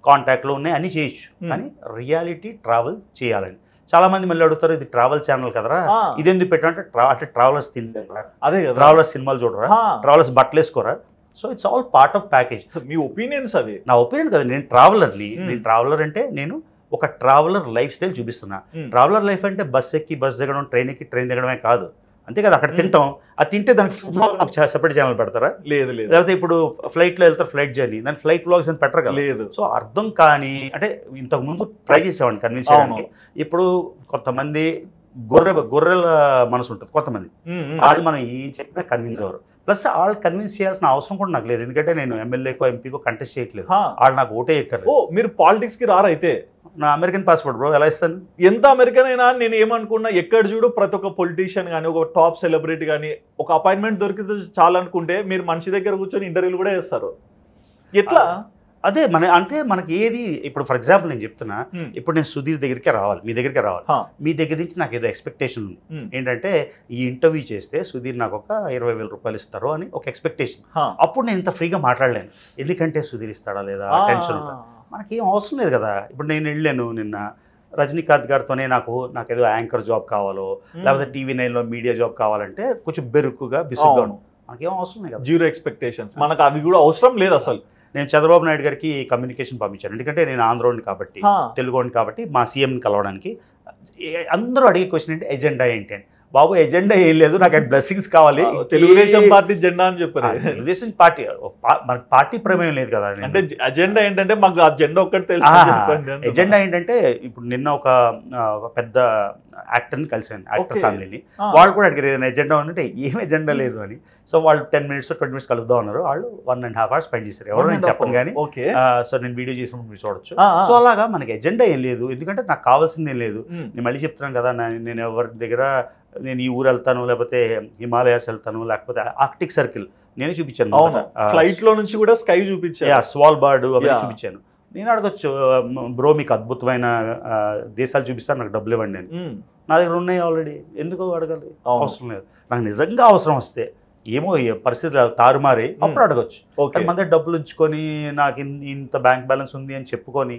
S2: కాంటాక్ట్లో ఉన్నాయి, అన్నీ చేయొచ్చు. కానీ రియాలిటీ ట్రావెల్ చేయాలని చాలామంది మళ్ళీ అడుగుతారు, ఇది ట్రావెల్ ఛానల్ కదరా, ఇది ఎందుకు పెట్టాలంటే అంటే ట్రావెలర్స్ తింటారా, అదే కదా, ట్రావెలర్స్ సినిమాలు చూడరా, ట్రావెలర్స్ బట్టలు వేసుకోరా. So it's all part of package.
S1: మీ ఒపీనియన్స్ అవి.
S2: నా ఒపీనియన్ కదా, నేను ట్రావెలర్ని. నేను ట్రావెలర్ అంటే నేను ఒక ట్రావెలర్ లైఫ్ స్టైల్ చూపిస్తున్నా. ట్రావెలర్ లైఫ్ అంటే బస్ ఎక్కి బస్ దిగడం, ట్రైన్ ఎక్కి ట్రైన్ దిగడమే కాదు, అంతే కదా. అక్కడ తింటాం, అది తింటే దానికి సెపరేట్ ఛానల్ పెడతారా? లేదు. లేకపోతే ఇప్పుడు ఫ్లైట్లో వెళ్తారు, ఫ్లైట్ జర్నీ, దాని ఫ్లైట్ వ్లాగ్స్ అని పెట్టరు కదా. లేదు. సో అర్థం కానీ అంటే ఇంతకుముందు ట్రై చేసేవాడిని కన్విన్స్ చేయడానికి. ఇప్పుడు కొంతమంది గొర్రెల మనసు ఉంటుంది కొంతమంది, వాళ్ళు మనం ఏం చెప్పినా కన్విన్స్ అవ్వరు. ప్లస్ వాళ్ళు కన్విన్స్ చేయాల్సిన అవసరం కూడా నాకు లేదు, ఎందుకంటే నేను ఎమ్మెల్యేకో ఎంపీకో కంటెస్ట్ చేయట్లేదు. వాళ్ళు నాకు ఓటే ఎక్కరు.
S1: మీరు పాలిటిక్స్కి రారైతే?
S2: నా అమెరికన్ పాస్పోర్ట్ బ్రో, ఎలా ఇస్తాను?
S1: ఎంత అమెరికన్ అయినా నేను ఏమనుకున్నా, ఎక్కడ చూడు ప్రతి ఒక్క పొలిటీషియన్ కానీ, ఒక టాప్ సెలబ్రిటీ కానీ ఒక అపాయింట్మెంట్ దొరికితే చాలనుకుంటే మీరు మనిషి దగ్గర కూర్చొని ఇంటర్వ్యూలు కూడా చేస్తారు. ఎట్లా?
S2: అదే అంటే మనకి ఏది, ఇప్పుడు ఫర్ ఎగ్జాంపుల్ నేను చెప్తున్నా, ఇప్పుడు నేను సుధీర్ దగ్గరికి రావాలి, మీ దగ్గరికి రావాలి, మీ దగ్గర నుంచి నాకు ఏదో ఎక్స్పెక్టేషన్ ఉంది. ఏంటంటే ఈ ఇంటర్వ్యూ చేస్తే సుధీర్ నాకు ఒక 20,000 రూపాయలు ఇస్తారు అని ఒక ఎక్స్పెక్టేషన్. అప్పుడు నేను ఇంత ఫ్రీగా మాట్లాడలేను, ఎందుకంటే సుధీర్ ఇస్తాడా లేదా టెన్షన్ ఉంటుంది. మనకేం అవసరం లేదు కదా. ఇప్పుడు నేను వెళ్ళాను నిన్న రజనీకాంత్ గారితోనే, నాకు ఏదో యాంకర్ జాబ్ కావాలో లేకపోతే TV9లో మీడియా జాబ్ కావాలంటే కొంచెం బెరుకుగా బిసుగ్గా మనకేం అవసరం లేదు కదా.
S1: జీరో ఎక్స్పెక్టేషన్స్, మనకు అవి కూడా అవసరం లేదు అసలు.
S2: నేను చంద్రబాబు నాయుడు గారికి కమ్యూనికేషన్ పంపించాను, ఎందుకంటే నేను ఆంధ్రోని కాబట్టి, తెలుగుని కాబట్టి, మా సీఎంని కలవడానికి. అందరూ అడిగే క్వశ్చన్ ఏంటి, ఎజెండా ఏంటి అని. బాబు ఎజెండా ఏం లేదు, నాకు బ్లెస్సింగ్స్ కావాలి.
S1: తెలుగుదేశం పార్టీ జెండా అని చెప్పారు.
S2: తెలుగుదేశం పార్టీ, మనకి పార్టీ ప్రమేయం లేదు కదా.
S1: అంటే అజెండా ఏంటంటే మాకు ఆ జెండా ఒక్కటి తెలుసు.
S2: ఎజెండా ఏంటంటే ఇప్పుడు నిన్న ఒక పెద్ద యాక్టర్ని కలిసాను, యాక్టర్ ఫ్యామిలీని. వాళ్ళు కూడా అడిగారు ఏదైనా ఎజెండా ఉందంటే ఏం ఎజెండా లేదు అని. సో వాళ్ళు 10 minutes 20 minutes కలుద్దాం అన్నారు. వాళ్ళు 1.5 hours స్పెండ్ చేశారు. ఎవరో నేను చెప్పను కానీ, సో నేను వీడియో చేసినప్పుడు మీరు చూడొచ్చు. సో అలాగా మనకి ఎజెండా ఏం లేదు, ఎందుకంటే నాకు కావాల్సింది ఏం లేదు. నేను మళ్ళీ చెప్తున్నాను కదా, నేను ఎవరి దగ్గర నేను ఈ ఊరు వెళ్తాను, లేకపోతే హిమాలయాస్ వెళ్తాను, లేకపోతే ఆర్క్టిక్ సర్కిల్ నేనే చూపించాను.
S1: ఫ్లైట్ లో నుంచి కూడా స్కై చూపించాను,
S2: స్వాల్బార్డ్ అవన్నీ చూపించాను. నేను అడగచ్చు, బ్రో మీకు అద్భుతమైన దేశాలు చూపిస్తాను, నాకు డబ్బులు ఇవ్వండి అని. నా దగ్గర ఉన్నాయి ఆల్రెడీ, ఎందుకు అడగాలి? అవసరం లేదు. నాకు నిజంగా అవసరం వస్తే, ఏమో పరిస్థితులు తారుమారి, అప్పుడు అడగచ్చు. మన దగ్గర డబ్బులు ఉంచుకొని నాకు ఇంత బ్యాంక్ బ్యాలెన్స్ ఉంది అని చెప్పుకొని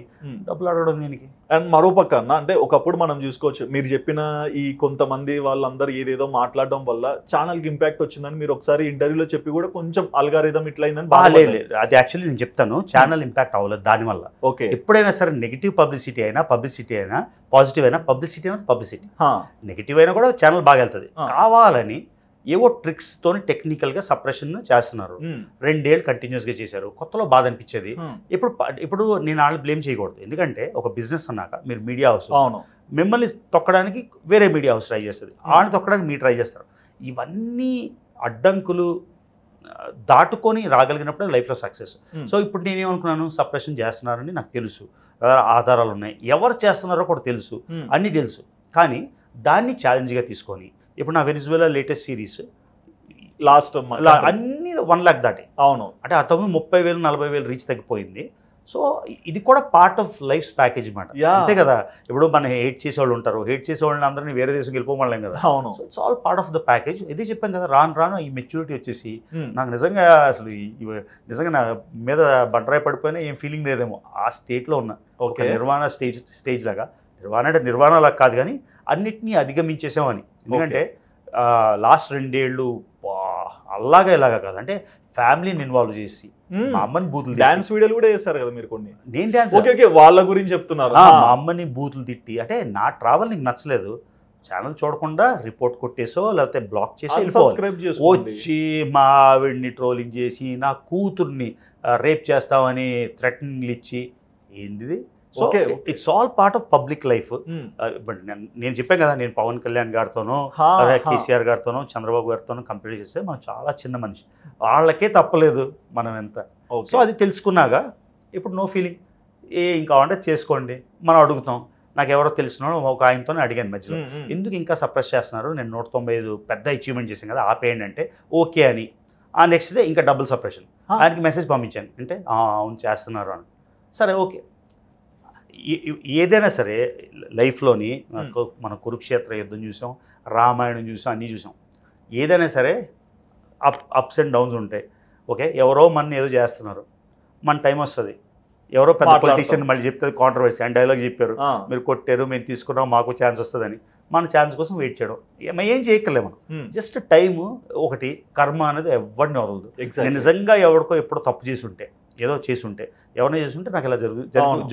S2: డబ్బులు అడగడం దీనికి.
S1: అండ్ మరో పక్క అంటే ఒకప్పుడు మనం చూసుకోవచ్చు, మీరు చెప్పిన ఈ కొంతమంది వాళ్ళందరూ ఏదేదో మాట్లాడడం వల్ల ఛానల్కి ఇంపాక్ట్ వచ్చిందని మీరు ఒకసారి ఇంటర్వ్యూలో చెప్పి కూడా కొంచెం అల్గారిథం ఇట్లా అయిందని.
S2: అది యాక్చువల్లీ నేను చెప్తాను, ఛానల్ ఇంపాక్ట్ అవ్వలేదు దానివల్ల.
S1: ఓకే,
S2: ఎప్పుడైనా సరే నెగిటివ్ పబ్లిసిటీ అయినా పాజిటివ్ అయినా పబ్లిసిటీ నెగిటివ్ అయినా కూడా ఛానల్ బాగా వెళ్తుంది. కావాలని ఏవో ట్రిక్స్తో టెక్నికల్గా సప్రెషన్ చేస్తున్నారు. 2 ఏళ్ళు కంటిన్యూస్గా చేశారు. కొత్తలో బాధ అనిపించేది. ఇప్పుడు నేను వాళ్ళు బ్లేమ్ చేయకూడదు, ఎందుకంటే ఒక బిజినెస్ అన్నాక మీరు మీడియా హౌస్, మిమ్మల్ని తొక్కడానికి వేరే మీడియా హౌస్ ట్రై చేస్తుంది, వాళ్ళని తొక్కడానికి మీరు ట్రై చేస్తారు. ఇవన్నీ అడ్డంకులు దాటుకొని రాగలిగినప్పుడు లైఫ్లో సక్సెస్. సో ఇప్పుడు నేనేమనుకున్నాను, సప్రెషన్ చేస్తున్నారని నాకు తెలుసు, ఆధారాలు ఉన్నాయి, ఎవరు చేస్తున్నారో కూడా తెలుసు, అన్నీ తెలుసు. కానీ దాన్ని ఛాలెంజ్గా తీసుకొని ఇప్పుడు నా వెనిజువేలా లేటెస్ట్ సిరీస్
S1: లాస్ట్
S2: అన్ని 1 lakh దాటి.
S1: అవును,
S2: అంటే ఆ 30,000 40,000 రీచ్ తగ్గిపోయింది. సో ఇది కూడా పార్ట్ ఆఫ్ లైఫ్ ప్యాకేజ్ అన్నమాట, అంతే కదా. ఇప్పుడు మన హేట్ చేసేవాళ్ళు ఉంటారు, హేట్ చేసేవాళ్ళని అందరినీ వేరే దేశం వెళ్ళిపోమలేం కదా. So it's all part of the package. ఇదే చెప్పాను కదా, రాను ఈ మెచ్యూరిటీ వచ్చేసి నాకు నిజంగా అసలు నిజంగా నా మీద బండరాయి పడిపోయినా ఏం ఫీలింగ్ లేదేమో, ఆ స్టేట్లో ఉన్నా. ఒక నిర్వాణ స్టేజ్ లాగా, నిర్వాణ లాగా కాదు కానీ అన్నిటినీ అధిగమించేసామని. ఎందుకంటే లాస్ట్ 2 ఏళ్ళు అలాగా ఇలాగా కాదు, అంటే ఫ్యామిలీని ఇన్వాల్వ్ చేసి మా అమ్మని బూతులు,
S1: డాన్స్ వీడియోలు కూడా చేస్తారు కదా మీరు కొన్ని.
S2: నేను డాన్స్
S1: వాళ్ళ గురించి చెప్తున్నారు.
S2: మా అమ్మని బూతులు తిట్టి, అంటే నా ట్రావెల్ నీకు నచ్చలేదు, ఛానల్ చూడకుండా రిపోర్ట్ కొట్టేసో లేకపోతే బ్లాక్ చేసి వచ్చి మా ఆవిడ్ని ట్రోలింగ్ చేసి నా కూతుర్ని రేప్ చేస్తామని థ్రెటనింగ్లు ఇచ్చి, ఏంటిది? So it's all part of public life. But నేను చెప్పాను కదా, నేను పవన్ కళ్యాణ్ గారితోనో అదే కేసీఆర్ గారితోనో చంద్రబాబు గారితోనో కంపేర్ చేస్తే మనం చాలా చిన్న మనిషి, వాళ్ళకే తప్పలేదు మనం ఎంత. సో అది తెలుసుకున్నాక ఇప్పుడు నో ఫీలింగ్, ఇంకా అంటే చేసుకోండి మనం అడుగుతాం. నాకు ఎవరో తెలిసిన ఒక ఆయనతోనే అడిగాను మధ్యలో, ఎందుకు ఇంకా సప్రెస్ చేస్తున్నారు, నేను 195 పెద్ద అచీవ్మెంట్ చేశాను కదా, ఆపేయండి అంటే ఓకే అని. ఆ నెక్స్ట్ డే ఇంకా డబుల్ సప్రెషన్. ఆయనకి మెసేజ్ పంపించాను, అంటే అవును చేస్తున్నారు అని. సరే ఓకే, ఏదైనా సరే లైఫ్లోని మన కురుక్షేత్ర యుద్ధం చూసాం, రామాయణం చూసాం, అన్నీ చూసాం. ఏదైనా సరే అప్స్ అండ్ డౌన్స్ ఉంటాయి. ఓకే, ఎవరో మన ఏదో చేస్తున్నారు, మన టైం వస్తుంది, ఎవరో పెద్ద పొలిటీషియన్ మళ్ళీ చెప్తే కాంట్రవర్సీ అని డైలాగ్ చెప్పారు, మీరు కొట్టారు, మేము తీసుకున్నాం, మాకు ఛాన్స్ వస్తుందని. మన ఛాన్స్ కోసం వెయిట్ చేయడం, ఏం చేయక్కర్లే మనం. జస్ట్ టైము ఒకటి, కర్మ అనేది ఎవరిని వదలదు. నేను నిజంగా ఎవరికో ఎప్పుడో తప్పు చేసి ఉంటే, ఏదో చేసి ఉంటే, ఎవరైనా చేసి ఉంటే నాకు ఇలా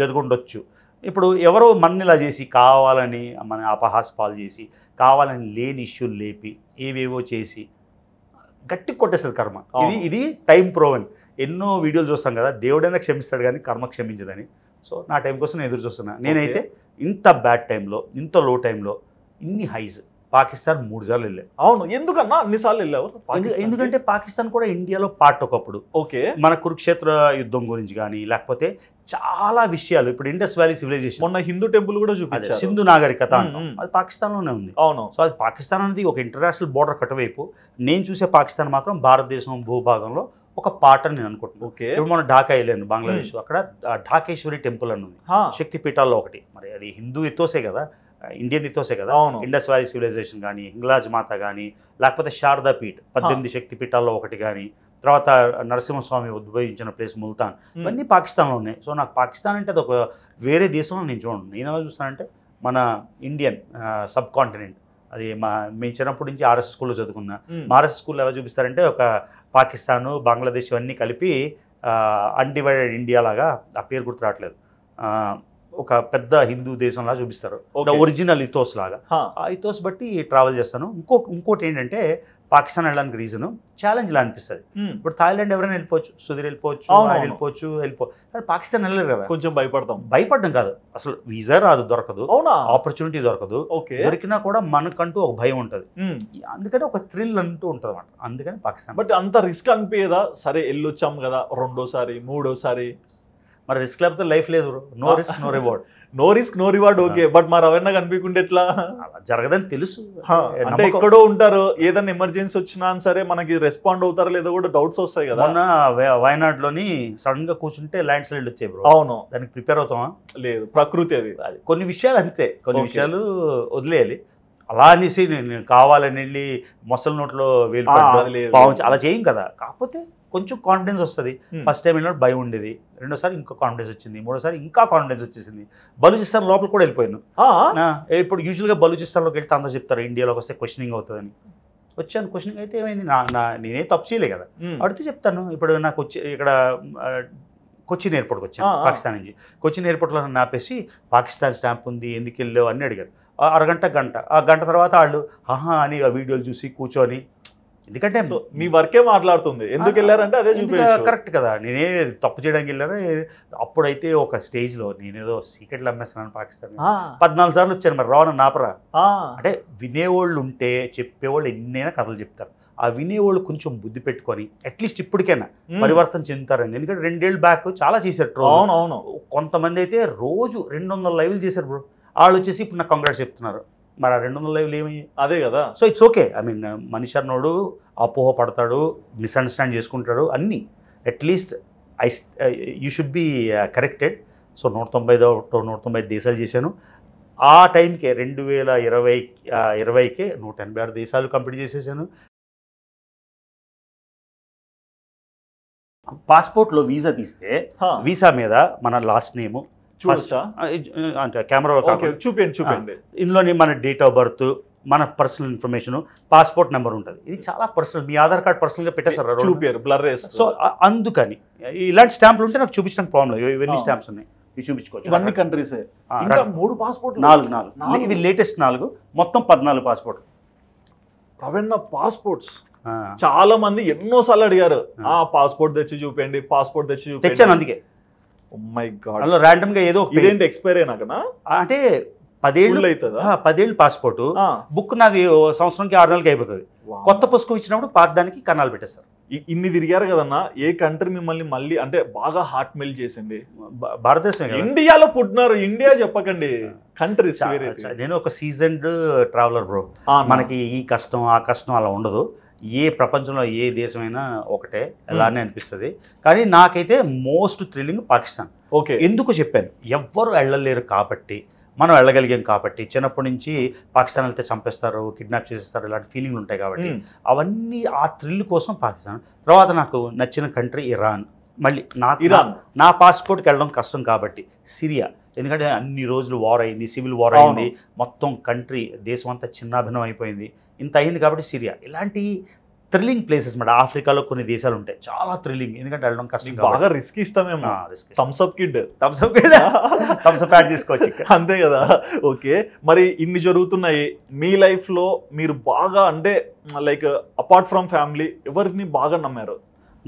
S2: జరుగుండొచ్చు. ఇప్పుడు ఎవరో మన ఇలా చేసి కావాలని మన అపహాస్పాలు చేసి, కావాలని లేని ఇష్యూలు లేపి, ఏవేవో చేసి గట్టి కొట్టేస్తుంది కర్మ. ఇది టైం ప్రోవెన్. ఎన్నో వీడియోలు చూస్తాం కదా, దేవుడైనా క్షమిస్తాడు కానీ కర్మ క్షమించదని. సో నా టైం కోసం నేను ఎదురు చూస్తున్నా. నేనైతే ఇంత బ్యాడ్ టైంలో, ఇంత లో టైంలో ఇన్ని హైస్ పాకిస్తాన్ 3 సార్లు వెళ్ళాను.
S1: అవును, ఎందుకన్నా అన్నిసార్లు వెళ్ళావు?
S2: ఎందుకంటే పాకిస్తాన్ కూడా ఇండియాలో పార్ట్ ఒకప్పుడు.
S1: ఓకే,
S2: మన కురుక్షేత్ర యుద్ధం గురించి కానీ, లేకపోతే చాలా విషయాలు. ఇప్పుడు ఇండస్ వ్యాలీ సివిలైజేషన్,
S1: మొన్న హిందూ టెంపుల్ కూడా చూపించారు,
S2: సింధు నాగరికత అంటాం, అది పాకిస్తాన్లోనే ఉంది.
S1: అవును.
S2: సో అది పాకిస్తాన్ అనేది ఒక ఇంటర్నేషనల్ బోర్డర్ కటువైపు. నేను చూసే పాకిస్తాన్ మాత్రం భారతదేశం భూభాగంలో ఒక పార్ట్ అని నేను అనుకుంటున్నాను. ఇప్పుడు మనం ఢాకా వెళ్ళాను, బంగ్లాదేశ్. అక్కడ ఢాకేశ్వరి టెంపుల్ అని ఉంది, శక్తిపీఠాల్లో ఒకటి. మరి అది హిందూ ఇతోసే కదా, ఇండియన్ ఇతోసే కదా. ఇండస్ వ్యాలీ సివిలైజేషన్ కానీ, హింగ్లాజ్ మాత కానీ, లేకపోతే శారదా పీఠ్ 18 శక్తిపీఠాల్లో ఒకటి కానీ, తర్వాత నరసింహస్వామి ఉద్భవించిన ప్లేస్ ముల్తాన్, ఇవన్నీ పాకిస్తాన్లో ఉన్నాయి. సో నాకు పాకిస్తాన్ అంటే అది ఒక వేరే దేశంలో నేను చూడను. నేను ఎలా చూస్తానంటే మన ఇండియన్ సబ్ కాంటినెంట్. అది మేము చిన్నప్పటి నుంచి ఆర్ఎస్ స్కూల్లో చదువుకున్నా. ఆర్ఎస్ స్కూల్లో ఎలా చూపిస్తారంటే ఒక పాకిస్తాను, బంగ్లాదేశ్ ఇవన్నీ కలిపి అన్డివైడెడ్ ఇండియా లాగా, ఆ పేరు గుర్తు రావట్లేదు, ఒక పెద్ద హిందూ దేశంలా చూపిస్తారు, ఒరిజినల్ ఇథోస్ లాగా. ఆ ఇథోస్ బట్టి ట్రావెల్ చేస్తాను. ఇంకోటి ఏంటంటే పాకిస్తాన్ వెళ్ళడానికి రీజను ఛాలెంజ్ లా అనిపిస్తుంది. ఇప్పుడు థాయిలాండ్ ఎవరైనా వెళ్ళిపోవచ్చు, సుధీర్ వెళ్ళిపోవచ్చు, కానీ పాకిస్తాన్ వెళ్ళలేరు కదా.
S1: కొంచెం
S2: భయపడడం కాదు, అసలు వీసా రాదు, దొరకదు, ఆపర్చునిటీ దొరకదు. దొరికినా కూడా మనకంటూ ఒక భయం ఉంటుంది, అందుకని ఒక థ్రిల్ అంటూ ఉంటుంది అన్నమాట. అందుకని పాకిస్తాన్.
S1: బట్ అంత రిస్క్ అనిపించదా? సరే వెళ్ళొచ్చాం కదా, రెండోసారి మూడోసారి,
S2: మరి రిస్క్ లేకపోతే లైఫ్ లేదు. No risk no reward.
S1: No risk no reward. Okay, but మరి అవన్నీ కనిపించుకుంటే ఎట్లా?
S2: జరగదని తెలుసు,
S1: అంటే ఎక్కడో ఉంటారు, ఏదైనా ఎమర్జెన్సీ వచ్చినా సరే మనకి రెస్పాండ్ అవుతారో లేదో కూడా డౌట్స్ వస్తాయి కదా.
S2: మొన్న వయనాడులోని సడన్ గా కూర్చుంటే ల్యాండ్ స్లైడ్ వచ్చాయి బ్రో.
S1: అవును,
S2: దానికి ప్రిపేర్ అవుతామా?
S1: లేదు, ప్రకృతి అది.
S2: కొన్ని విషయాలు అంతే, కొన్ని విషయాలు వదిలేయాలి. అలా అనేసి నేను కావాలని వెళ్ళి మొసలి నోట్లో వేలు పావు అలా చేయం కదా. కాకపోతే కొంచెం కాన్ఫిడెన్స్ వస్తుంది. ఫస్ట్ టైం వెళ్ళినప్పుడు భయం ఉండేది, రెండోసారి ఇంకా కాన్ఫిడెన్స్ వచ్చింది, మూడోసారి ఇంకా కాన్ఫిడెన్స్ వచ్చేసింది. బలూచిస్తాన్ లోపల కూడా వెళ్ళిపోయాను. ఇప్పుడు యూజువల్గా బలూచిస్తాన్లోకి వెళ్తే అందరూ చెప్తారు ఇండియాలోకి వస్తే క్వశ్చనింగ్ అవుతుందని. వచ్చాను, క్వశ్చనింగ్ అయితే ఏమైంది, నేనే తప్పు చేయలే కదా, అడిగితే చెప్తాను. ఇప్పుడు నాకు వచ్చి ఇక్కడ కొచ్చిన్ ఎయిర్పోర్ట్కి వచ్చాను పాకిస్తాన్ నుంచి. కొచ్చిన్ ఎయిర్పోర్ట్లో నన్ను ఆపేసి పాకిస్తాన్ స్టాంప్ ఉంది, ఎందుకు వెళ్ళావు అని అడిగారు. అరగంట గంట, ఆ గంట తర్వాత వాళ్ళు ఆహా అని ఆ వీడియోలు చూసి కూర్చొని, ఎందుకంటే
S1: మీ వర్కే మాట్లాడుతుంది, ఎందుకు వెళ్ళారంటే అదే చూపించారు.
S2: కరెక్ట్ కదా, నేనే తప్పు చేయడానికి వెళ్ళారా. అప్పుడైతే ఒక స్టేజ్లో నేనేదో సీక్రెట్లు అమ్మేస్తున్నాను పాకిస్తాన్. 14 సార్లు వచ్చాను, మరి రావణ నాపరా. అంటే వినేవాళ్ళు ఉంటే చెప్పేవాళ్ళు ఎన్నైనా కథలు చెప్తారు. ఆ వినేవాళ్ళు కొంచెం బుద్ధి పెట్టుకొని అట్లీస్ట్ ఇప్పటికైనా పరివర్తన చెందుతారండి. ఎందుకంటే 2 ఏళ్ళ బ్యాక్ చాలా చేశారు.
S1: అవును,
S2: కొంతమంది అయితే రోజు 200 లైవ్లు చేశారు బ్రో. వాళ్ళు వచ్చేసి ఇప్పుడు నాకు కంగ్రాట్స్ చెప్తున్నారు. మరి ఆ 200 లైవ్లు ఏమయ్యాయి?
S1: అదే కదా.
S2: So it's okay. I mean మనిషి అన్నోడు అపోహ పడతాడు, మిస్అండర్స్టాండ్ చేసుకుంటాడు, అన్నీ. At least you should be corrected. So 190 దేశాలు చేశాను. ఆ టైంకే 2020కే 186 దేశాలు కంప్లీట్ చేసేసాను. పాస్పోర్ట్లో వీసా తీస్తే వీసా మీద మన లాస్ట్ నేము, అంటే కెమెరాలో
S1: చూపించండి,
S2: ఇందులోని మన డేట్ ఆఫ్ బర్త్, మన పర్సనల్ ఇన్ఫర్మేషన్, పాస్పోర్ట్ నెంబర్ ఉంటుంది. ఇది చాలా పర్సనల్. మీ ఆధార్ కార్డ్ పర్సనల్గా పెట్టేస్తారు,
S1: చూపారు బ్లర్.
S2: సో అందుకని ఇలాంటి స్టాంపులు ఉంటే నాకు చూపించడానికి ప్రాబ్లం లేదు. ఇవన్నీ స్టాంప్స్ ఉన్నాయి, ఇవి చూపించుకోవచ్చు.
S1: అన్ని కంట్రీస్ 3 పాస్పోర్ట్,
S2: 4 ఇవి లేటెస్ట్ 4, మొత్తం 14 పాస్పోర్ట్.
S1: ప్రవీణ్ పాస్పోర్ట్స్ చాలా మంది ఎన్నోసార్లు అడిగారు, పాస్పోర్ట్ తెచ్చి చూపండి, పాస్పోర్ట్ తెచ్చి చూపండి.
S2: తెచ్చాను, అందుకే.
S1: ఓ మై గాడ్,
S2: అలా ర్యాండమ్ గా ఏదో
S1: ఇదేంటి ఎక్స్పైర్ అయినాకనా?
S2: అంటే 10 ఏళ్ళు
S1: అవుతుందా?
S2: 10 ఏళ్ళు పాస్పోర్ట్ బుక్ నాది సంవత్సరానికి 6 నెలలకి అయిపోతుంది. కొత్త పుస్తకం ఇచ్చినప్పుడు పాతదానికి కన్నాలు పెట్టేస్తారు.
S1: ఇన్ని తిరిగారు కదన్నా, ఏ కంట్రీ మిమ్మల్ని మళ్ళీ అంటే బాగా హార్ట్ మెల్ట్ చేసింది?
S2: భారతదేశం.
S1: ఇండియాలో పుట్టినారు, ఇండియా చెప్పకండి, కంట్రీస్.
S2: నేను ఒక సీజన్డ్ ట్రావెలర్ బ్రో. మనకి ఈ కష్టం ఆ కష్టం అలా ఉండదు. ఏ ప్రపంచంలో ఏ దేశమైనా ఒకటే అలానే అనిపిస్తుంది. కానీ నాకైతే మోస్ట్ థ్రిల్లింగ్ పాకిస్తాన్.
S1: ఓకే,
S2: ఎందుకు చెప్పాను, ఎవ్వరు వెళ్ళలేరు కాబట్టి మనం వెళ్ళగలిగాం కాబట్టి. చిన్నప్పటి నుంచి పాకిస్తాన్ వెళ్తే చంపేస్తారు, కిడ్నాప్ చేసేస్తారు, ఇలాంటి ఫీలింగ్లు ఉంటాయి కాబట్టి అవన్నీ ఆ థ్రిల్ కోసం పాకిస్తాన్. తర్వాత నాకు నచ్చిన కంట్రీ ఇరాన్. మళ్ళీ నాకు
S1: ఇరాన్
S2: నా పాస్పోర్ట్కి వెళ్ళడం కష్టం కాబట్టి సిరియా, ఎందుకంటే అన్ని రోజులు వార్ అయింది, సివిల్ వార్ అయింది, మొత్తం కంట్రీ దేశం అంతా చిన్నాభిన్నం అయిపోయింది, ఇంత అయింది కాబట్టి సిరియా. ఇలాంటి థ్రిల్లింగ్ ప్లేసెస్ మాట. ఆఫ్రికాలో కొన్ని దేశాలు ఉంటాయి చాలా థ్రిల్లింగ్, ఎందుకంటే వెళ్ళడం కష్టం.
S1: బాగా రిస్క్ ఇష్టమేమో. థమ్స్అప్ కిడ్
S2: థమ్స్అప్ యాడ్ చేసుకోవచ్చు
S1: అంతే కదా. ఓకే, మరి ఇన్ని జరుగుతున్నాయి మీ లైఫ్ లో, మీరు బాగా అంటే లైక్ అపార్ట్ ఫ్రమ్ ఫ్యామిలీ ఎవరిని బాగా నమ్మారు?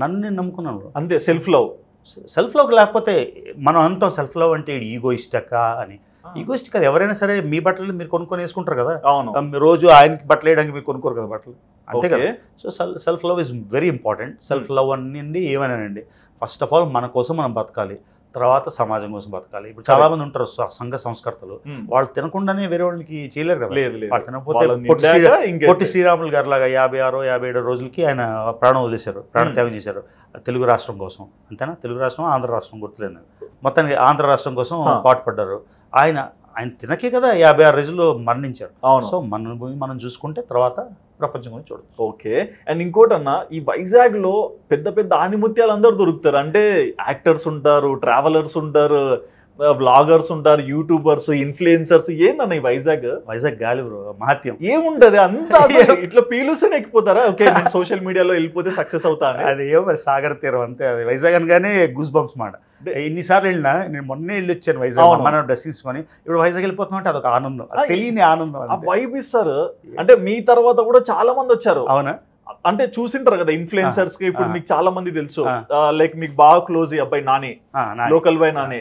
S2: నన్ను నేను నమ్ముకున్నాను
S1: అంతే. సెల్ఫ్ లవ్
S2: లేకపోతే మనం అంటాం సెల్ఫ్ లవ్ అంటే ఈగోయిస్టిక్ అని. ఈగోయిస్టిక్ అది ఎవరైనా సరే, మీ బట్టలు మీరు కొనుక్కొని వేసుకుంటారు కదా, రోజు ఆయనకి బట్టలు వేయడానికి మీరు కొనుక్కోరు కదా బట్టలు, అంతే కదా. So self love is very important. Self love అనండి ఏమనండి, ఫస్ట్ ఆఫ్ ఆల్ మన కోసం మనం బతకాలి, తర్వాత సమాజం కోసం బతకాలి. ఇప్పుడు చాలా మంది ఉంటారు సంఘ సంస్కర్తలు, వాళ్ళు తినకుండానే వేరే వాళ్ళకి చేయలేరు కదా. వాళ్ళు తినకపోతే పొట్టి శ్రీరాములు గారు లాగా 56 57 రోజులకి ఆయన ప్రాణం వదిలేశారు, ప్రాణత్యాగం చేశారు తెలుగు రాష్ట్రం కోసం. అంతేనా, తెలుగు రాష్ట్రం ఆంధ్ర రాష్ట్రం గుర్తులేదు, మొత్తానికి ఆంధ్ర రాష్ట్రం కోసం పాటుపడ్డారు. ఆయన తినకే కదా 56 రోజుల్లో మరణించారు. సో మనం చూసుకుంటే తర్వాత ప్రపంచం గురించి చూడదు.
S1: ఓకే, అండ్ ఇంకోటన్నా, ఈ వైజాగ్ లో పెద్ద పెద్ద ఆణిముత్యాలు అందరూ దొరుకుతారు. అంటే యాక్టర్స్ ఉంటారు, ట్రావెలర్స్ ఉంటారు, వ్లాగర్స్ ఉంటారు, యూట్యూబర్స్, ఇన్ఫ్లుయెన్సర్స్. ఏందన్న ఈ వైజాగ్ గాలి బ్రో, మహత్యం ఏముంటది అంతా ఇట్లా పీలుస్తూనే ఎక్కిపోతారా? ఓకే, నేను సోషల్ మీడియాలో వెళ్ళిపోతే సక్సెస్ అవుతాను.
S2: అది ఏమో మరి సాగర్ తీరం అంతే. అది వైజాగ్ అనగానే గూస్ బంప్స్ మాట. ఎన్నిసార్లు వెళ్ళినా, నేను మొన్నే వెళ్ళి వచ్చాను వైజాగ్, మన డ్రెస్ తీసుకొని. ఇప్పుడు వైజాగ్ వెళ్ళిపోతున్నా అంటే అదొక ఆనందం, తెలియని ఆనందం.
S1: ఆ వైబ్ ఇస్తారు. అంటే మీ తర్వాత కూడా చాలా మంది వచ్చారు.
S2: అవునా,
S1: అంటే చూసింటారు కదా ఇన్ఫ్లుయెన్సర్స్ కి. ఇప్పుడు మీకు చాలా మంది తెలుసు, లైక్ మీకు బాగా క్లోజ్ అబ్బాయి నాని, లోకల్ బాయ్ నాని,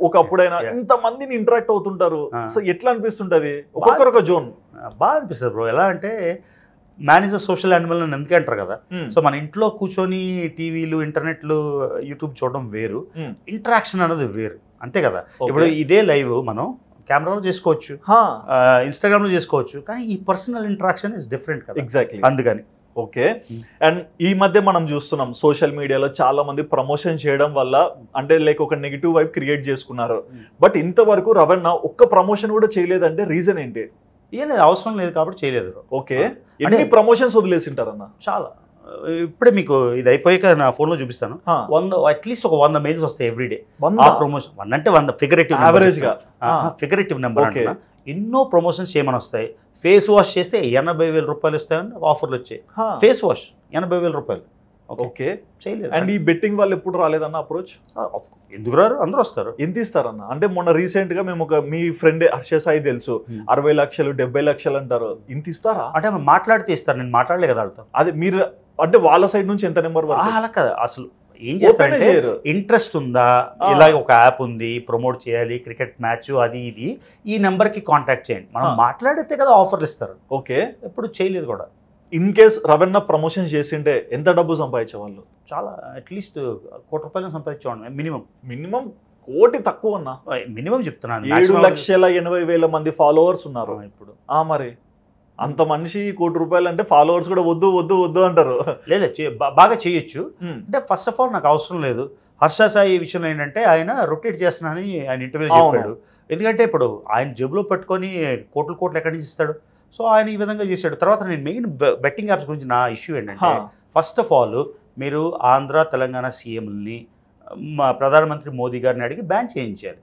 S1: ఒకప్పుడైనా ఇంత మందిని ఇంటరాక్ట్ అవుతుంటారు. సో ఎట్లా అనిపిస్తుంటది? ఒక్కొక్కరు ఒక జోన్
S2: బాగా అనిపిస్తుంది బ్రో. ఎలా అంటే man is a social animal అని ఎందుకే అంటారు కదా. సో మన ఇంట్లో కూర్చొని టీవీలు, ఇంటర్నెట్లు, యూట్యూబ్ చూడడం వేరు, ఇంటరాక్షన్ అనేది వేరు, అంతే కదా. ఇప్పుడు ఇదే లైవ్ మనం కెమెరాలో చేసుకోవచ్చు, ఇన్స్టాగ్రామ్ లో చేసుకోవచ్చు, కానీ ఈ పర్సనల్ ఇంటరాక్షన్ ఇస్ డిఫరెంట్ కదా.
S1: ఎగ్జాక్ట్లీ,
S2: అందుకని.
S1: ఓకే, అండ్ ఈ మధ్య మనం చూస్తున్నాం సోషల్ మీడియాలో చాలా మంది ప్రమోషన్ చేయడం వల్ల అంటే లైక్ ఒక నెగిటివ్ వైబ్ క్రియేట్ చేసుకున్నారు. బట్ ఇంతవరకు రవణ ఒక్క ప్రమోషన్ కూడా చేయలేదంటే రీజన్ ఏంటి?
S2: ఏం లేదు, అవసరం లేదు కాబట్టి చేయలేదు.
S1: ఓకే, ఎన్ని ప్రమోషన్స్ వదిలేసింటారన్న?
S2: చాలా. ఇప్పుడే మీకు ఇది అయిపోయాక నా ఫోన్లో చూపిస్తాను. 100 అట్లీస్ట్ ఒక 100 మెయిల్స్ వస్తాయి ఎవ్రీడే. ప్రమోషన్ 100 అంటే 100 ఫిగరేటివ్
S1: యావరేజ్ గా,
S2: ఫిగరేటివ్ నెంబర్ అంటున్నా. ఎన్నో ప్రమోషన్స్ చేయమని వస్తాయి. ఫేస్ వాష్ చేస్తే 80,000 రూపాయలు వస్తాయని ఆఫర్లు వచ్చాయి. ఫేస్ వాష్ 80,000 రూపాయలు.
S1: ఓకే, చేయలేదు. అండ్ ఈ బెట్టింగ్ వాళ్ళు ఎప్పుడు రాలేదన్న అప్రోచ్?
S2: ఎందుకు రారు, అందరూ వస్తారు.
S1: ఎంత ఇస్తారన్న? అంటే మొన్న రీసెంట్ గా మేము ఒక మీ ఫ్రెండ్ హర్ష సాయి తెలుసు, 60 లక్షలు 70 లక్షలు అంటారు. ఇంత ఇస్తారా?
S2: అంటే మాట్లాడితే ఇస్తారు, నేను మాట్లాడలే కదా వాళ్ళతో.
S1: అదే మీరు అంటే వాళ్ళ సైడ్ నుంచి ఎంత నెంబర్?
S2: అలా కదా, అసలు ఏం చేస్తారంటే ఇంట్రెస్ట్ ఉందా, ఇలాగ ఒక యాప్ ఉంది, ప్రమోట్ చేయాలి, క్రికెట్ మ్యాచ్ అది ఇది, ఈ నెంబర్కి కాంటాక్ట్ చేయండి, మనం మాట్లాడితే కదా ఆఫర్లు ఇస్తారు.
S1: ఓకే,
S2: ఎప్పుడు చేయలేదు కూడా.
S1: ఇన్ కేస్ రవణ ప్రమోషన్ చేసింటే ఎంత డబ్బు సంపాదించేవాళ్ళు?
S2: చాలా, అట్లీస్ట్ 1 కోటి రూపాయలు సంపాదించేవాడు మినిమం.
S1: మినిమం కోటి తక్కువ అన్న,
S2: మినిమం చెప్తున్నాను.
S1: 7,80,000 మంది ఫాలోవర్స్ ఉన్నారు ఇప్పుడు. మరి అంత మనిషి 1 కోటి రూపాయలు అంటే ఫాలోవర్స్ కూడా వద్దు వద్దు వద్దు అంటారు.
S2: లేదు, బాగా చేయొచ్చు. అంటే ఫస్ట్ ఆఫ్ ఆల్ నాకు అవసరం లేదు. హర్ష సాయి విషయంలో ఏంటంటే ఆయన రొటేట్ చేస్తున్నానని ఆయన ఇంటర్వ్యూలో చెప్పాడు. ఎందుకంటే ఇప్పుడు ఆయన జేబులో పట్టుకొని కోట్లు ఎక్కడి నుంచి ఇస్తాడు. సో ఆయన ఈ విధంగా చేశాడు. తర్వాత నేను మెయిన్ బెట్టింగ్ యాప్స్ గురించి నా ఇష్యూ ఏంటంటే, ఫస్ట్ ఆఫ్ ఆల్ మీరు ఆంధ్ర తెలంగాణ సీఎంని మా ప్రధానమంత్రి మోదీ గారిని అడిగి బ్యాన్ చేయించాలి.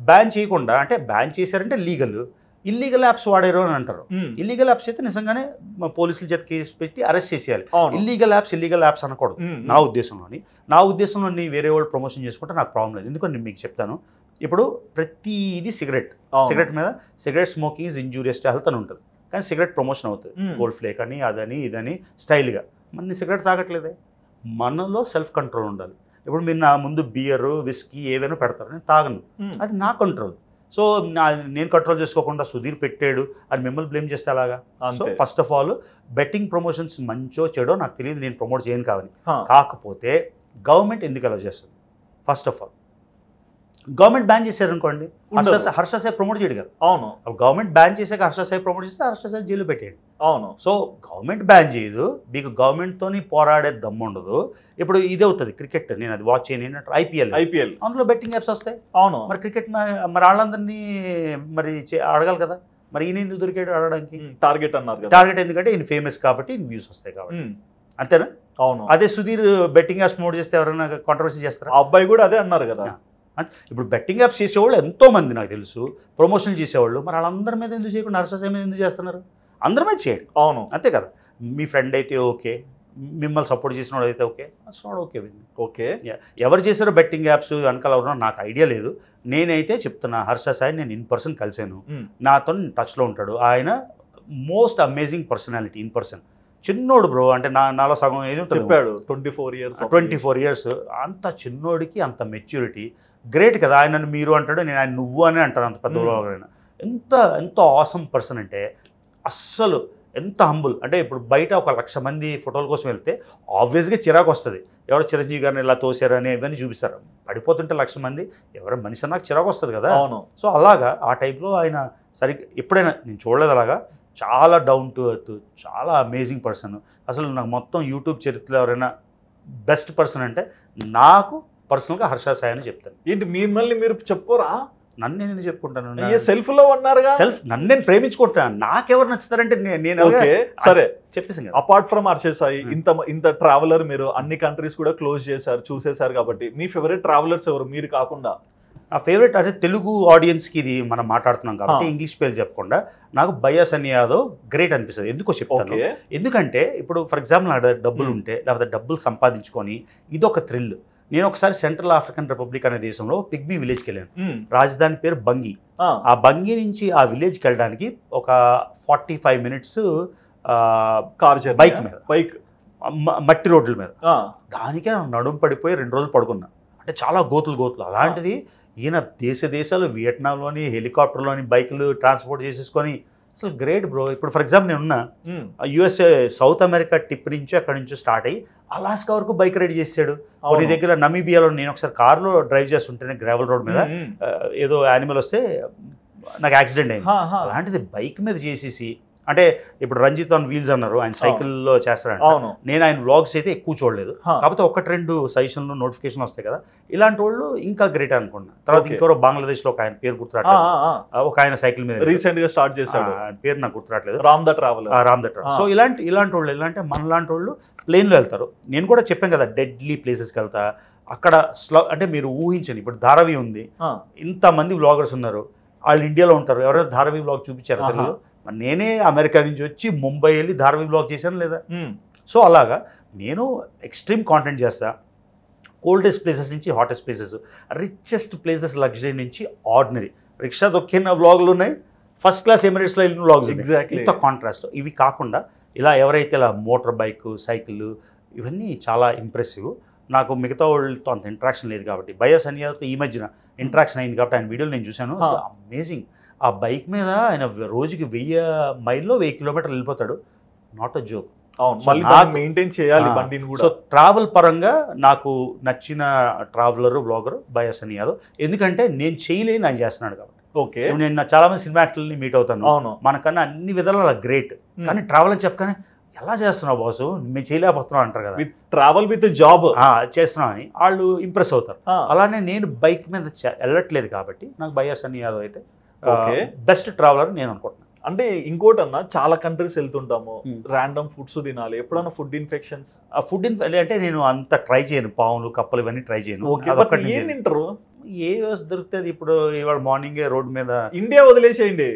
S2: బ్యాన్ చేయకుండా, అంటే బ్యాన్ చేశారంటే లీగల్, ఇల్లీగల్ యాప్స్ వాడారు అని అంటారు. ఇల్లీగల్ యాప్స్ అయితే నిజంగానే పోలీసుల చేత కేసు పెట్టి అరెస్ట్ చేసేయాలి. ఇల్లీగల్ యాప్స్ అనకూడదు నా ఉద్దేశంలోని. వేరే వాళ్ళు ప్రమోషన్ చేసుకుంటే నాకు ప్రాబ్లం లేదు. ఎందుకంటే మీకు చెప్తాను, ఇప్పుడు ప్రతిది సిగరెట్ మీద cigarette smoking is injurious to health అని ఉంటుంది, కానీ సిగరెట్ ప్రమోషన్ అవుతుంది. గోల్డ్ ఫ్లేక్ అని అదని ఇదని స్టైల్గా. మన సిగరెట్ తాగట్లేదే. మనలో సెల్ఫ్ కంట్రోల్ ఉండాలి. ఇప్పుడు మీరు నా ముందు బియర్, విస్కీ ఏవైనా పెడతారు, నేను తాగను, అది నా కంట్రోల్. సో నేను కంట్రోల్ చేసుకోకుండా సుధీర్ పెట్టాడు అని మిమ్మల్ని బ్లేమ్ చేస్తే అలాగా. So first of all betting promotions మంచో చెడో నాకు తెలియదు, నేను ప్రమోట్ చేయను కావాలి. కాకపోతే గవర్నమెంట్ ఎందుకు అలా చేస్తుంది? First of all government ban చేశారు అనుకోండి, హర్ష సాయి ప్రమోట్ చేయడు కదా.
S1: అవును.
S2: గవర్నమెంట్ బ్యాన్ చేశాక హర్ష సాయి ప్రమోట్ చేస్తే హర్ష సాయి జైలు పెట్టేయండి.
S1: అవును.
S2: సో గవర్నమెంట్ బ్యాన్ చేయదు, మీకు గవర్నమెంట్తోని పోరాడే దమ్ము ఉండదు. ఇప్పుడు ఇదే అవుతుంది క్రికెట్, నేను అది వాచ్ చేయను, ఐపీఎల్ అందులో బెట్టింగ్ యాప్స్ వస్తాయి.
S1: అవును.
S2: మరి క్రికెట్ మరి వాళ్ళందరినీ మరి అడగాలి కదా, మరి ఈయన ఎందుకు దొరికాడు అడగడానికి?
S1: టార్గెట్ అన్నారు.
S2: టార్గెట్ ఎందుకంటే ఈయన ఫేమస్ కాబట్టి ఈయన వ్యూస్ వస్తాయి కాబట్టి, అంతేనా?
S1: అవును.
S2: అదే సుధీర్ బెట్టింగ్ యాప్స్ ప్రమోట్ చేస్తే ఎవరైనా కాంట్రవర్సీ చేస్తారా?
S1: ఆ అబ్బాయి కూడా అదే అన్నారు కదా.
S2: ఇప్పుడు బెట్టింగ్ యాప్స్ చేసేవాళ్ళు ఎంతోమంది నాకు తెలుసు, ప్రమోషన్ చేసేవాళ్ళు, మరి వాళ్ళందరి మీద ఎందుకు చేయకుండా హర్ష సాయి మీద ఎందుకు చేస్తున్నారు? అందరి మీద చేయండి.
S1: అవును,
S2: అంతే కదా. మీ ఫ్రెండ్ అయితే ఓకే, మిమ్మల్ని సపోర్ట్ చేసిన వాడు అయితే ఓకే, అట్స్ నాట్ ఓకే.
S1: ఓకే,
S2: ఎవరు చేశారో బెట్టింగ్ యాప్స్ వెనకాల ఎవరో నాకు ఐడియా లేదు. నేనైతే చెప్తున్నా, హర్ష సాయి నేను ఇన్ పర్సన్ కలిసాను, నాతో టచ్లో ఉంటాడు. ఆయన most amazing personality in person. చిన్నోడు బ్రో, అంటే నాలో సగం ఏజ్ ఉంటుంది,
S1: చెప్పాడు 24
S2: years. అంత చిన్నోడికి అంత మెచ్యూరిటీ, గ్రేట్ కదా. ఆయనను మీరు అంటాడు, నేను ఆయన నువ్వు అని అంటాను, అంత పెద్ద ఆయన. ఎంత ఆసమ్ పర్సన్ అంటే, అస్సలు ఎంత హంబుల్. అంటే ఇప్పుడు బయట 1,00,000 మంది ఫోటోల కోసం వెళ్తే ఆబ్వియస్గా చిరాకు వస్తుంది, ఎవరో చిరంజీవి గారిని ఇలా తోసారని ఇవన్నీ చూపిస్తారు. పడిపోతుంటే 1,00,000 మంది ఎవరో మనిషి నాకు చిరాకు వస్తుంది కదా. సో అలాగా ఆ టైప్లో ఆయన సరిగ్గా ఎప్పుడైనా నేను చూడలేదు అలాగా. చాలా డౌన్ టు ఎర్త్, చాలా అమేజింగ్ పర్సన్. అసలు నాకు మొత్తం యూట్యూబ్ చరిత్రలో ఎవరైనా బెస్ట్ పర్సన్ అంటే నాకు పర్సనల్గా హర్ష సాయి అని చెప్తాను.
S1: ఏంటి మిమ్మల్ని మీరు చెప్పుకోరా?
S2: నన్ను నేను ఎందుకు చెప్పుకుంటాను?
S1: సెల్ఫ్ లో ఉన్నారుగా,
S2: నన్ను నేను ప్రేమించుకుంటాను. నాకెవరు నచ్చుతారంటే నేను
S1: సరే
S2: చెప్పేసి.
S1: అపార్ట్ ఫ్రమ్ హర్ష సాయి, ఇంత ట్రావెలర్, మీరు అన్ని కంట్రీస్ కూడా క్లోజ్ చేశారు, చూసేశారు కాబట్టి మీ ఫేవరెట్ ట్రావెలర్స్ ఎవరు మీరు కాకుండా?
S2: నా ఫేవరెట్ అంటే తెలుగు ఆడియన్స్కి ఇది మనం మాట్లాడుతున్నాం కాబట్టి ఇంగ్లీష్ పేర్లు చెప్పకుండా నాకు బయాసని యాదవ్ గ్రేట్ అనిపిస్తుంది. ఎందుకో చెప్తాను. ఎందుకంటే ఇప్పుడు ఫర్ ఎగ్జాంపుల్ నా డబ్బులు ఉంటే, లేకపోతే డబ్బులు సంపాదించుకొని ఇదొక థ్రిల్. నేను ఒకసారి సెంట్రల్ ఆఫ్రికన్ రిపబ్లిక్ అనే దేశంలో పిగ్మీ విలేజ్కి వెళ్ళాను. రాజధాని పేరు బంగి. ఆ బంగి నుంచి ఆ విలేజ్కి వెళ్ళడానికి ఒక 45 minutes బైక్ మీద, మట్టి రోడ్ల మీద. దానికే నడుము పడిపోయి 2 రోజులు పడుకున్నా. అంటే చాలా గోతులు. అలాంటిది ఈయన దేశాలు వియట్నాంలోని హెలికాప్టర్లోని బైకులు ట్రాన్స్పోర్ట్ చేసేసుకొని, అసలు గ్రేట్ బ్రో. ఇప్పుడు ఫర్ ఎగ్జాంపుల్ నేను ఉన్నా యూఎస్ఏ సౌత్ అమెరికా టిప్ నుంచి అక్కడి నుంచి స్టార్ట్ అయ్యి అలాస్కా వరకు బైక్ రైడ్ చేసాడు. కొన్ని దగ్గర నమీబియాలో నేను ఒకసారి కార్లో డ్రైవ్ చేస్తుంటేనే గ్రావెల్ రోడ్ మీద ఏదో యానిమల్ వస్తే నాకు యాక్సిడెంట్ అయింది. అలాంటిది బైక్ మీద చేసేసి, అంటే ఇప్పుడు రంజిత్ ఆన్ వీల్స్ అన్నారు, ఆయన సైకిల్లో చేస్తారంట. నేను ఆయన వ్లాగ్స్ అయితే ఎక్కువ చూడలేదు, కాకపోతే 1-2 సజెషన్లు నోటిఫికేషన్ వస్తాయి కదా. ఇలాంటి వాళ్ళు ఇంకా గ్రేట్ అనుకున్నా. తర్వాత ఇంకెవరో బంగ్లాదేశ్లో ఒక ఆయన పేరు గుర్తురాట్లేదు, ఒక ఆయన సైకిల్ మీద
S1: రీసెంట్ గా స్టార్ట్ చేశాడు,
S2: పేరు నాకు గుర్తురాట్లేదు,
S1: రామ్ ద ట్రావెలర్.
S2: సో ఇలాంటి వాళ్ళు ఏంటంటే మనలాంటి వాళ్ళు ప్లేన్లో వెళ్తారు. నేను కూడా చెప్పాను కదా, డెడ్లీ ప్లేసెస్కి వెళ్తా. అక్కడ అంటే మీరు ఊహించండి, ఇప్పుడు ధారావి ఉంది, ఇంతమంది వ్లాగర్స్ ఉన్నారు, వాళ్ళు ఇండియాలో ఉంటారు. ఎవరైనా ధారావి వ్లాగ్ చూపించారు తెలుగులో? నేనే అమెరికా నుంచి వచ్చి ముంబై వెళ్ళి ధారావి వ్లాగ్ చేశాను లేదా? సో అలాగా నేను ఎక్స్ట్రీమ్ కాంటెంట్ చేస్తా. కోల్డెస్ట్ ప్లేసెస్ నుంచి hottest places, richest places luxury నుంచి ఆర్డినరీ. రిక్షా దొక్కిన వ్లాగులు ఉన్నాయి, ఫస్ట్ క్లాస్ ఎమిరేట్స్లో వెళ్ళిన వ్లాగ్స్. ఇంత కాంట్రాస్ట్. ఇవి కాకుండా ఇలా ఎవరైతే ఇలా మోటార్ బైక్, సైకిల్, ఇవన్నీ చాలా ఇంప్రెసివ్. నాకు మిగతా వాళ్ళతో అంత ఇంట్రాక్షన్ లేదు కాబట్టి, బయాసని యాదవ్తో ఈ మధ్యన ఇంట్రాక్షన్ అయింది కాబట్టి ఆయన వీడియోలు నేను చూశాను. అమేజింగ్. ఆ బైక్ మీద ఆయన రోజుకి 1000 మైల్లో 1000 కిలోమీటర్లు వెళ్ళిపోతాడు. Not a joke.
S1: మెయింటైన్ చేయాలి బండిని కూడా.
S2: సో ట్రావెల్ పరంగా నాకు నచ్చిన ట్రావెలర్ వ్లాగర్ బయాసని యాదవ్. ఎందుకంటే నేను చేయలేని ఆయన చేస్తున్నాడు కాబట్టి.
S1: ఓకే,
S2: నేను చాలా మంది సినిమా యాక్టర్ని మీట్ అవుతాను, మనకన్నా అన్ని విధాలు గ్రేట్, కానీ ట్రావెల్ అని చెప్పగానే ఎలా చేస్తున్నావు బాసు, మేము చేయలేకపోతున్నాం అంటారు కదా.
S1: ట్రావెల్ విత్ జాబ్
S2: చేస్తున్నాం అని వాళ్ళు ఇంప్రెస్ అవుతారు. అలానే నేను బైక్ మీద వెళ్ళట్లేదు కాబట్టి నాకు బయాసని యాదవ్ అయితే బెస్ట్ ట్రావెలర్ నేను అనుకుంటున్నాను.
S1: అంటే ఇంకోటి అన్న, చాలా కంట్రీస్ వెళ్తుంటాము, ర్యాండమ్ ఫుడ్స్ తినాలి, ఎప్పుడన్నా ఫుడ్ ఇన్ఫెక్షన్స్?
S2: అంటే నేను అంత ట్రై చేయను, పాములు కప్పలు ఇవన్నీ ట్రై చేయను.
S1: ఏం తింటారు?
S2: ఏ దొరుకుతుంది. ఇప్పుడు ఇవాళ మార్నింగే రోడ్ మీద.
S1: ఇండియా వదిలేసేయండి,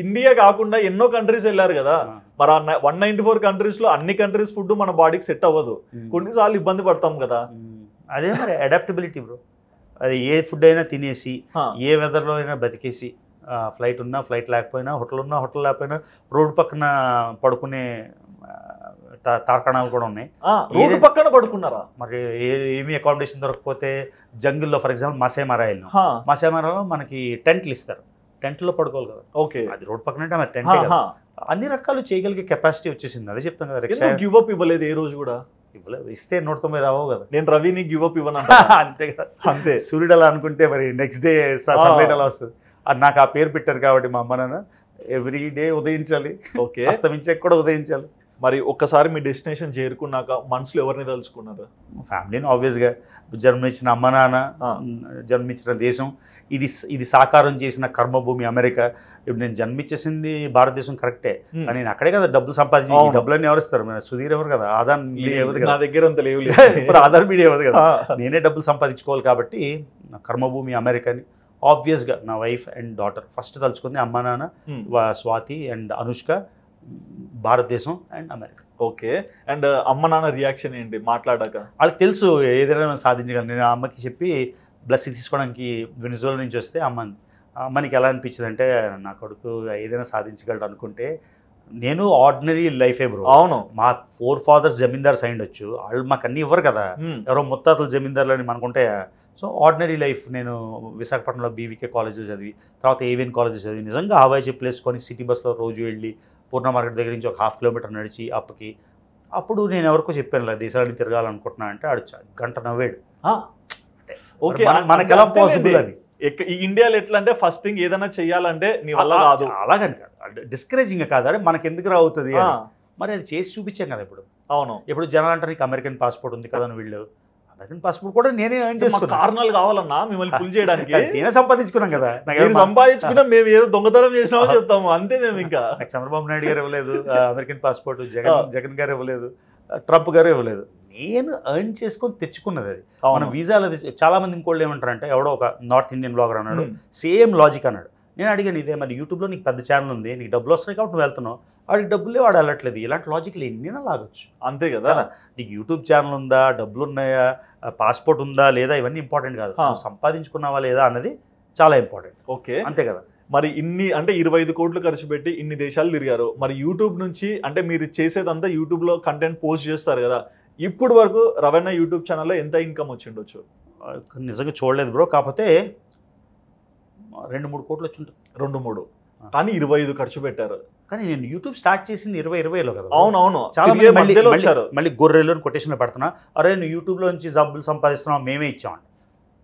S1: ఇండియా కాకుండా ఎన్నో కంట్రీస్ వెళ్ళారు కదా, మరి 194 కంట్రీస్ లో అన్ని కంట్రీస్ ఫుడ్ మన బాడీకి సెట్ అవ్వదు, కొన్నిసార్లు ఇబ్బంది పడతాం కదా.
S2: అదే మరి అడాప్టబిలిటీ బ్రో. అది ఏ ఫుడ్ అయినా తినేసి, ఏ వెదర్లో అయినా బతికేసి, ఫ్లైట్ ఉన్నా ఫ్లైట్ లేకపోయినా, హోటల్ ఉన్నా హోటల్ లేకపోయినా, రోడ్డు పక్కన పడుకునే తార్కణాలు కూడా ఉన్నాయి.
S1: రోడ్డు పక్కన పడుకున్నారా?
S2: మరి ఏమి అకామిడేషన్ దొరకకపోతే జంగిల్లో ఫర్ ఎగ్జాంపుల్ మసేమారా వెళ్ళినాం. మసేమారాలో మనకి టెంట్లు ఇస్తారు, టెంట్లో పడుకోవాలి కదా.
S1: ఓకే,
S2: అది రోడ్ పక్కన అంటే మరి టెంట్. అన్ని రకాలు చేయగలిగే కెపాసిటీ వచ్చేసింది. అదే చెప్తాను కదా.
S1: గివ్ అప్ ఇవ్వలేదు ఏ రోజు కూడా?
S2: ఇవ్వలేదు, ఇస్తే 190 అవ్వవు కదా.
S1: నేను రవిని గివ్ అప్ ఇవ్వను
S2: అంతే కదా.
S1: అంతే.
S2: సూర్యుడు అలా అనుకుంటే మరి నెక్స్ట్ డే సన్లైట్ అలా వస్తుంది. నాకు ఆ పేరు పెట్టారు కాబట్టి మా అమ్మ నాన్న ఎవ్రీ డే ఉదయించాలి,
S1: ఓకే,
S2: అస్తమించే కూడా ఉదయించాలి.
S1: మరి ఒక్కసారి మీ డెస్టినేషన్ చేరుకున్నాక మనసులో ఎవరిని తలుచుకున్నారు?
S2: ఫ్యామిలీని ఆబ్వియస్గా, జన్మించిన అమ్మ నాన్న, జన్మించిన దేశం, ఇది సాకారం చేసిన కర్మభూమి అమెరికా. ఇప్పుడు నేను జన్మించేసింది భారతదేశం కరెక్టే, కానీ నేను అక్కడే కదా డబ్బులు సంపాదించి, డబ్బులన్నీ ఎవరు ఇస్తారు? సుధీర్ ఎవరు కదా, ఆదాన్ మీడియా ఇవ్వదు కదా,
S1: నా దగ్గర అంత లేవు,
S2: ఇప్పుడు ఆధార్ మీడియా ఇవ్వదు కదా, నేనే డబ్బులు సంపాదించుకోవాలి. కాబట్టి నా కర్మభూమి అమెరికాని ఆబ్వియస్గా నా వైఫ్ అండ్ డాటర్ ఫస్ట్ తలుచుకుంది. అమ్మ నాన్న, స్వాతి అండ్ అనుష్క, భారతదేశం అండ్ అమెరికా.
S1: ఓకే. అండ్ అమ్మ నాన్న రియాక్షన్ ఏంటి మాట్లాడాక?
S2: వాళ్ళకి తెలుసు ఏదైనా సాధించగలను. నేను అమ్మకి చెప్పి బ్లెస్సింగ్ తీసుకోవడానికి వెనిజులా నుంచి వస్తే అమ్మనికి ఎలా అనిపించింది అంటే, నా కొడుకు ఏదైనా సాధించగలడు అనుకుంటే, నేను ఆర్డినరీ లైఫే బ్రో.
S1: అవును,
S2: మా 4 fathers జమీందార్స్ అయ్యుండొచ్చు, వాళ్ళు మాకు అన్నీ ఇవ్వరు కదా, ఎవరో ముత్తాతలు జమీందారులు అని మనకుంటే. So ordinary life. నేను విశాఖపట్నంలో బీవీకే కాలేజ్లో చదివి, తర్వాత ఏవిఎన్ కాలేజ్ చదివి, నిజంగా హవాయి చెప్పు వేసుకొని సిటీ బస్లో రోజు వెళ్ళి పూర్ణ మార్కెట్ దగ్గర నుంచి ఒక 1/2 కిలోమీటర్ నడిచి అప్పకి. అప్పుడు నేను ఎవరికో చెప్పాను దేశాలని తిరగాలనుకుంటున్నా అంటే, ఆడు గంట నవ్వాడు.
S1: ఓకే,
S2: మనకి ఎలా పాసిబుల్ అని.
S1: ఈ ఇండియాలో ఎట్లా అంటే ఫస్ట్ థింగ్ ఏదైనా చెయ్యాలంటే నీ వల్ల కాదు,
S2: అలాగని కాదు, డిస్కరేజింగ్ కాదు, అరే మనకి ఎందుకు రావుతుంది మరి అది చేసి చూపించాం కదా. ఇప్పుడు
S1: అవును,
S2: ఇప్పుడు జనాలు అంటారు నీకు అమెరికన్ పాస్పోర్ట్ ఉంది కదా, వీళ్ళు అమెరికన్ పాస్పోర్ట్ కూడా నేనే చేసుకున్నాను.
S1: కారణాలు కావాలన్నా మిమ్మల్ని పుల్ చేయడానికి.
S2: నేనే సంపాదించుకున్నాం కదా,
S1: సంపాదించుకున్నా మేము ఏదో దొంగతనం చేసినామో చెప్తాము అంతే. మేము ఇంకా
S2: నాకు చంద్రబాబు నాయుడు గారు ఇవ్వలేదు అమెరికన్ పాస్పోర్ట్, జగన్ గారు ఇవ్వలేదు, ట్రంప్ గారు ఇవ్వలేదు, నేను ఎర్న్ చేసుకొని తెచ్చుకున్నది అది. మన వీసాలు చాలా మంది ఇంకోళ్ళు ఏమంటారంటే, ఎవడో ఒక నార్త్ ఇండియన్ బ్లాగర్ అన్నాడు, సేమ్ లాజిక్ అన్నాడు. నేను అడిగాను, ఇదే మరి యూట్యూబ్లో నీకు పెద్ద ఛానల్ ఉంది, నీకు డబ్బులు వస్తాయి కాబట్టి నువ్వు వెళ్తున్నావు, వాడికి డబ్బులే వాడు వెళ్ళట్లేదు. ఇలాంటి లాజిక్లు ఎన్నైనా లాగొచ్చు,
S1: అంతే కదా.
S2: నీకు యూట్యూబ్ ఛానల్ ఉందా, డబ్బులు ఉన్నాయా, పాస్పోర్ట్ ఉందా లేదా, ఇవన్నీ ఇంపార్టెంట్ కాదు, నువ్వు సంపాదించుకున్నావా లేదా అన్నది చాలా ఇంపార్టెంట్.
S1: ఓకే,
S2: అంతే కదా.
S1: మరి ఇన్ని అంటే 25 కోట్లు ఖర్చు పెట్టి ఇన్ని దేశాలు తిరిగారు. మరి యూట్యూబ్ నుంచి అంటే మీరు చేసేదంతా యూట్యూబ్లో కంటెంట్ పోస్ట్ చేస్తారు కదా, ఇప్పుడు వరకు రవణ యూట్యూబ్ ఛానల్లో ఎంత ఇన్కమ్ వచ్చిండొచ్చు?
S2: నిజంగా చూడలేదు బ్రో, కాకపోతే 2-3 కోట్లు వచ్చి ఉంటుంది.
S1: 2-3, కానీ 25 ఖర్చు పెట్టారు.
S2: కానీ నేను యూట్యూబ్ స్టార్ట్ చేసింది 2020లో కదా.
S1: అవునవును,
S2: చాలా మళ్ళీ గొర్రెలు కొటేషన్ పెడుతున్నా, అరే నువ్వు యూట్యూబ్లో నుంచి డబ్బులు సంపాదిస్తున్నావు, మేమే ఇచ్చామండి.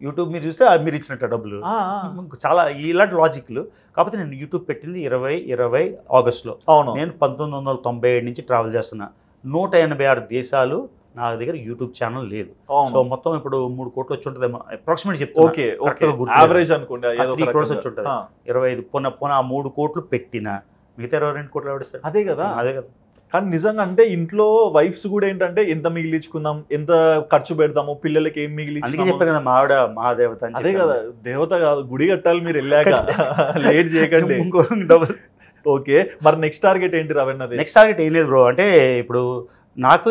S2: యూట్యూబ్ మీరు చూస్తే మీరు ఇచ్చినట్టు డబ్బులు, చాలా ఇలాంటి లాజిక్లు. కాకపోతే నేను యూట్యూబ్ పెట్టింది 2020 ఆగస్టులో.
S1: అవును,
S2: నేను 1997 నుంచి ట్రావెల్ చేస్తున్నా. 186 దేశాలు నా దగ్గర యూట్యూబ్ ఛానల్ లేదు. సో మొత్తం ఇప్పుడు 3 కోట్లు వచ్చి ఉంటుంది అప్రాక్సిమేట్ చెప్తాను,
S1: 3
S2: crores వచ్చి ఉంటుంది. 25 పునః 3 కోట్లు పెట్టిన మిగతా 22 కోట్లు ఎవడిస్తాడు?
S1: అదే కదా. కానీ నిజంగా అంటే ఇంట్లో వైఫ్స్ కూడా ఏంటంటే ఎంత మిగిలించుకుందాం, ఎంత ఖర్చు పెడతాము, పిల్లలకి ఏం మిగిలించుకుందాం.
S2: అందుకే చెప్పాను కదా మావిడ మహాదేవత.
S1: అదే కదా, దేవత కాదు, గుడి కట్టాలి మీరు వెళ్ళాక, లేట్ చేయకండి. ఓకే, మరి నెక్స్ట్ టార్గెట్ ఏంటి రవణది?
S2: నెక్స్ట్ టార్గెట్ ఏం లేదు బ్రో, అంటే ఇప్పుడు నాకు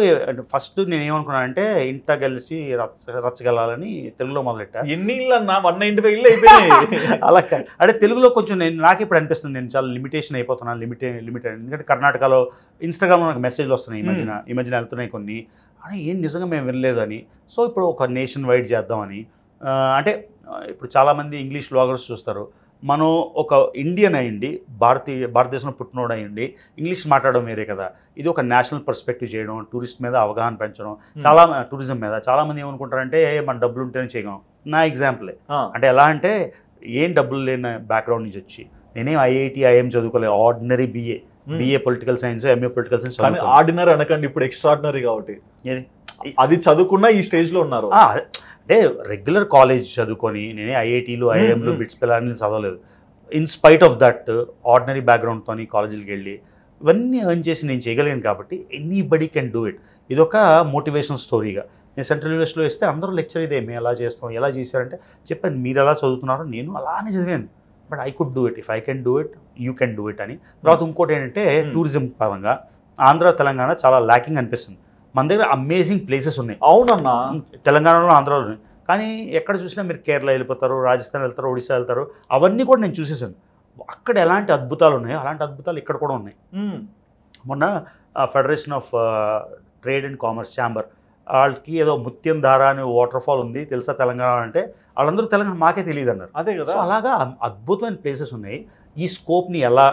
S2: ఫస్ట్ నేను ఏమనుకున్నాను అంటే ఇంట కలిసి రచ్చగలాలని తెలుగులో మొదలెట్టా.
S1: ఎన్ని ఇళ్ళు అన్నా 195 ఇళ్ళు అయిపోయినాయి.
S2: అలా అంటే తెలుగులో కొంచెం నాకు ఇప్పుడు అనిపిస్తుంది నేను చాలా లిమిటేషన్ అయిపోతున్నాను, లిమిటెడ్. ఎందుకంటే కర్ణాటకలో ఇన్స్టాగ్రామ్లో నాకు మెసేజ్లు వస్తున్నాయి ఈ మధ్యన వెళ్తున్నాయి కొన్ని, అని ఏం నిజంగా మేము వినలేదు అని. సో ఇప్పుడు ఒక నేషన్ వైడ్ చేద్దామని, అంటే ఇప్పుడు చాలామంది ఇంగ్లీష్ బ్లాగర్స్ చూస్తారు, మనం ఒక ఇండియన్ అయ్యండి, భారతదేశంలో పుట్టినోడు అయ్యండి ఇంగ్లీష్ మాట్లాడడం వేరే కదా. ఇది ఒక నేషనల్ పర్స్పెక్టివ్ చేయడం, టూరిస్ట్ మీద అవగాహన పెంచడం, చాలా టూరిజం మీద. చాలామంది ఏమనుకుంటారంటే మన డబ్బులు ఉంటేనే చేయగలం. నా ఎగ్జాంపులే, అంటే ఎలా అంటే ఏం డబ్బులు లేని బ్యాక్గ్రౌండ్ నుంచి వచ్చి, నేనేం ఐఐటి ఐఎం చదువుకోలేదు, ordinary BA political science, MA political science.
S1: Ordinary అనకండి, ఇప్పుడు ఎక్స్ట్రాడినరీ కాబట్టి అది చదువుకున్నా ఈ స్టేజ్లో ఉన్నారు.
S2: అంటే రెగ్యులర్ కాలేజ్ చదువుకొని, నేనే ఐఐటీలు ఐఐఎంలు బిట్స్ పిల్లలని చదవలేదు. In spite of that ordinary బ్యాక్గ్రౌండ్తో కాలేజీకి వెళ్ళి ఇవన్నీ ఎర్న్ చేసి నేను చేయగలిగాను కాబట్టి ఎనీబడీ కెన్ డూ ఇట్. ఇదొక మోటివేషనల్ స్టోరీగా. నేను సెంట్రల్ యూనివర్సిటీలో వేస్తే అందరూ లెక్చర్ ఇదే, మేము ఎలా చేస్తాం, ఎలా చేశారంటే చెప్పాను, మీరు ఎలా చదువుతున్నారో నేను అలానే చదివాను, but I could do it, if I can do it you can do it అని. తర్వాత ఇంకోటి ఏంటంటే టూరిజం పరంగా ఆంధ్ర తెలంగాణ చాలా ల్యాకింగ్ అనిపిస్తుంది. మన దగ్గర అమేజింగ్ ప్లేసెస్ ఉన్నాయి.
S1: అవునన్నా,
S2: తెలంగాణలో ఆంధ్రాలో ఉన్నాయి, కానీ ఎక్కడ చూసినా మీరు కేరళ వెళ్ళిపోతారు, రాజస్థాన్ వెళ్తారు, ఒడిశా వెళ్తారు, అవన్నీ కూడా నేను చూసేసాను. అక్కడ ఎలాంటి అద్భుతాలు ఉన్నాయో అలాంటి అద్భుతాలు ఇక్కడ కూడా ఉన్నాయి. మొన్న federation of trade and commerce chamber వాళ్ళకి ఏదో ముత్యం ధార అనే వాటర్ ఫాల్ ఉంది తెలుసా తెలంగాణ అంటే, వాళ్ళందరూ తెలంగాణ మాకే తెలియదు అన్నారు.
S1: అదే కదా.
S2: సో అలాగా అద్భుతమైన ప్లేసెస్ ఉన్నాయి. ఈ స్కోప్ని ఎలా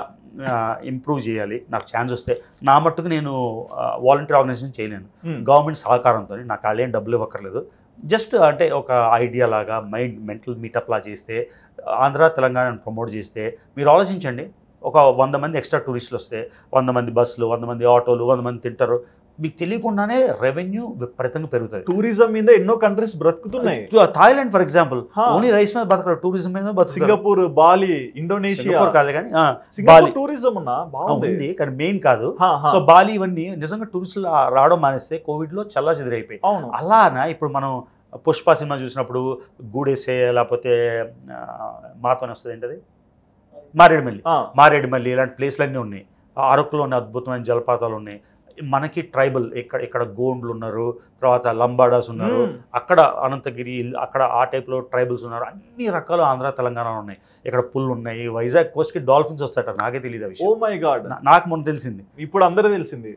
S2: ఇంప్రూవ్ చేయాలి, నాకు ఛాన్స్ వస్తే. నా మట్టుకు నేను వాలంటీర్ ఆర్గనైజేషన్ చేయలేను, గవర్నమెంట్ సహకారంతో. నాకు వాళ్ళేం డబ్బులు ఇవ్వక్కర్లేదు, జస్ట్ అంటే ఒక ఐడియా లాగా మెంటల్ మీటప్ లా చేస్తే, ఆంధ్ర తెలంగాణను ప్రమోట్ చేస్తే. మీరు ఆలోచించండి, ఒక 100 మంది ఎక్స్ట్రా టూరిస్టులు వస్తే, 100 మంది బస్సులు, 100 మంది ఆటోలు, 100 మంది తింటారు, మీకు తెలియకుండానే రెవెన్యూ విపరీతంగా పెరుగుతుంది.
S1: టూరిజం మీద ఎన్నో కంట్రీస్ బ్రతుకుతున్నాయి.
S2: Thailand for example only rice మీద బతకరు, టూరిజం మీద బతుకు.
S1: సింగపూర్, బాలి, ఇండోనేషియా
S2: కాదు కానీ
S1: బాలి టూరిజం
S2: ఉంది కానీ మెయిన్ కాదు. సో బాలి ఇవన్నీ నిజంగా టూరిస్టులు రావడం మానేస్తే కోవిడ్ లో చల్లా చెదిరైపోయి. అలానా ఇప్పుడు మనం పుష్ప సినిమా చూసినప్పుడు గూడేసే, లేకపోతే మాతోనే వస్తుంది ఏంటది, మారేడుమల్లి ఇలాంటి ప్లేస్లు అన్నీ ఉన్నాయి. అరకులో ఉన్న అద్భుతమైన జలపాతాలు ఉన్నాయి. మనకి ట్రైబల్ ఇక్కడ గోండ్లు ఉన్నారు, తర్వాత లంబాడాస్ ఉన్నారు, అక్కడ అనంతగిరి, అక్కడ ఆ టైప్లో ట్రైబల్స్ ఉన్నారు. అన్ని రకాలు ఆంధ్ర తెలంగాణలో ఉన్నాయి. ఇక్కడ పుల్లు ఉన్నాయి. వైజాగ్ కోస్ట్కి డాల్ఫిన్స్ వస్తాయట, నాకే తెలియదు ఆ విషయం.
S1: ఓ మై గాడ్,
S2: నాకు మొన్న తెలిసింది,
S1: ఇప్పుడు అందరికీ తెలిసింది.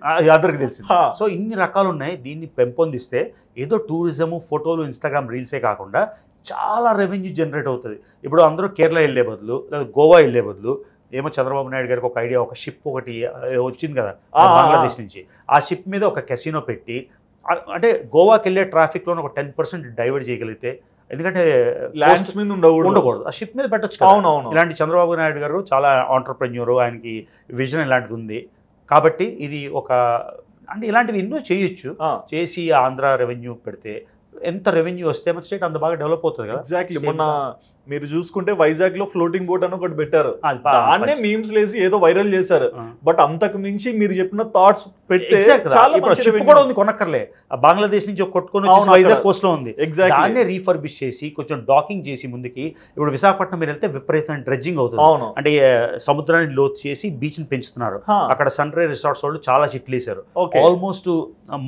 S2: సో ఇన్ని రకాలు ఉన్నాయి. దీన్ని పెంపొందిస్తే ఏదో టూరిజము, ఫోటోలు, ఇన్స్టాగ్రామ్ రీల్సే కాకుండా చాలా రెవెన్యూ జనరేట్ అవుతుంది. ఇప్పుడు అందరూ కేరళ వెళ్ళే బదులు లేదా గోవా వెళ్ళే బదులు, ఏమో చంద్రబాబు నాయుడు గారికి ఒక ఐడియా, ఒక షిప్ ఒకటి వచ్చింది కదా బంగ్లాదేశ్ నుంచి, ఆ షిప్ మీద ఒక కెసినో పెట్టి, అంటే గోవాకి వెళ్ళే ట్రాఫిక్లో ఒక 10% డైవర్ట్ చేయగలిగితే, ఎందుకంటే
S1: ల్యాండ్స్ మీద ఉండకూడదు,
S2: ఆ షిప్ మీద పెట్టచ్చు. ఇలాంటి చంద్రబాబు నాయుడు గారు చాలా ఆంటర్ప్రెన్యూర్, ఆయనకి విజన్ ఇలాంటిది ఉంది. కాబట్టి ఇది ఒక అంటే ఇలాంటివి ఎన్నో చేయొచ్చు. చేసి ఆంధ్ర రెవెన్యూ పెడితే ఎంత రెవెన్యూ వస్తే మన స్టేట్ అంత బాగా డెవలప్ అవుతుంది కదా.
S1: ఎగ్జాక్ట్లీ. మొన్న మీరు చూసుకుంటే వైజాగ్ లో ఫ్లోటింగ్ బోట్ అని ఒకటి పెట్టారు, దాన్నే మీమ్స్ లేసి ఏదో వైరల్ చేశారు. బట్ అంతకు మించి మీరు చెప్పిన థాట్స్ పెడితే
S2: షిప్ కూడా ఉంది, కొనక్కర్లే. బంగ్లాదేశ్ నుంచి కొట్టుకొని వైజాగ్ కోస్ట్ లో ఉంది. దాన్నే రీఫర్బిష్ చేసి కొంచెం డాకింగ్ చేసి ముందుకి, ఇప్పుడు విశాఖపట్నం మీరు వెళ్తే విపరీతమైన డ్రెడ్జింగ్ అవుతుంది. అంటే సముద్రాన్ని లోతు చేసి బీచ్ ని పెంచుతున్నారు. అక్కడ సన్ రైజ్ రిసార్ట్స్ వాళ్ళు చాలా చిట్లు వేశారు. ఆల్మోస్ట్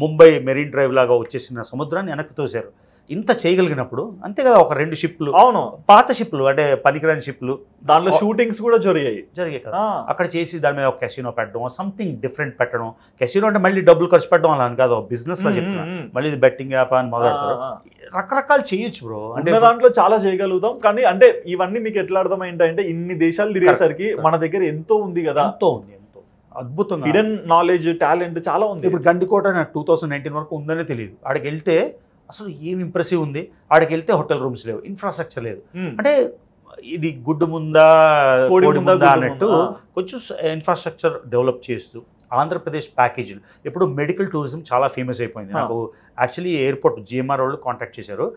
S2: ముంబై మెరీన్ డ్రైవ్ లాగా వచ్చేసిన సముద్రాన్ని వెనక్కి తోసారు. ఇంత చేయగలిగినప్పుడు అంతే కదా, ఒక 2 షిప్లు, పాత షిప్లు, అంటే పనికిరాని షిప్లు,
S1: దానిలో షూటింగ్స్ కూడా జరిగాయి
S2: కదా. అక్కడ చేసి దాని మీద ఒక కెసినో పెట్టడం, సంథింగ్ డిఫరెంట్ పెట్టడం. కెసినో అంటే మళ్ళీ డబ్బులు ఖర్చు పెట్టడం అలా అని కాదు, బిజినెస్ లా చెప్తున్నా. మళ్ళీ ఇది బెట్టింగ్ యాప్ అని మొదలెడతారు. రకరకాలు చేయొచ్చు బ్రో, అంటే
S1: దాంట్లో చాలా చేయగలుగుతాం. కానీ అంటే ఇవన్నీ మీకు ఎట్లా అర్థమైందంటే, ఇన్ని దేశాలు తిరిగేసరికి మన దగ్గర ఎంతో ఉంది కదా.
S2: ఎంతో ఉంది, ఎంతో అద్భుతంగా
S1: హిడెన్ నాలెడ్జ్, టాలెంట్ చాలా ఉంది.
S2: ఇప్పుడు గండికోట 2019 వరకు ఉందనే తెలియదు. ఆడికి వెళ్తే అసలు ఏం ఇంప్రెసివ్ ఉంది. ఆడికి వెళ్తే హోటల్ రూమ్స్ లేవు, ఇన్ఫ్రాస్ట్రక్చర్ లేదు. అంటే ఇది గుడ్డు ముందా కోడి ముందా అన్నట్టు కొంచెం ఇన్ఫ్రాస్ట్రక్చర్ డెవలప్ చేస్తూ ఆంధ్రప్రదేశ్ ప్యాకేజీలు. ఇప్పుడు మెడికల్ టూరిజం చాలా ఫేమస్ అయిపోయింది. నాకు యాక్చువల్లీ ఎయిర్పోర్ట్ జిఎంఆర్ వాళ్ళు కాంటాక్ట్ చేశారు.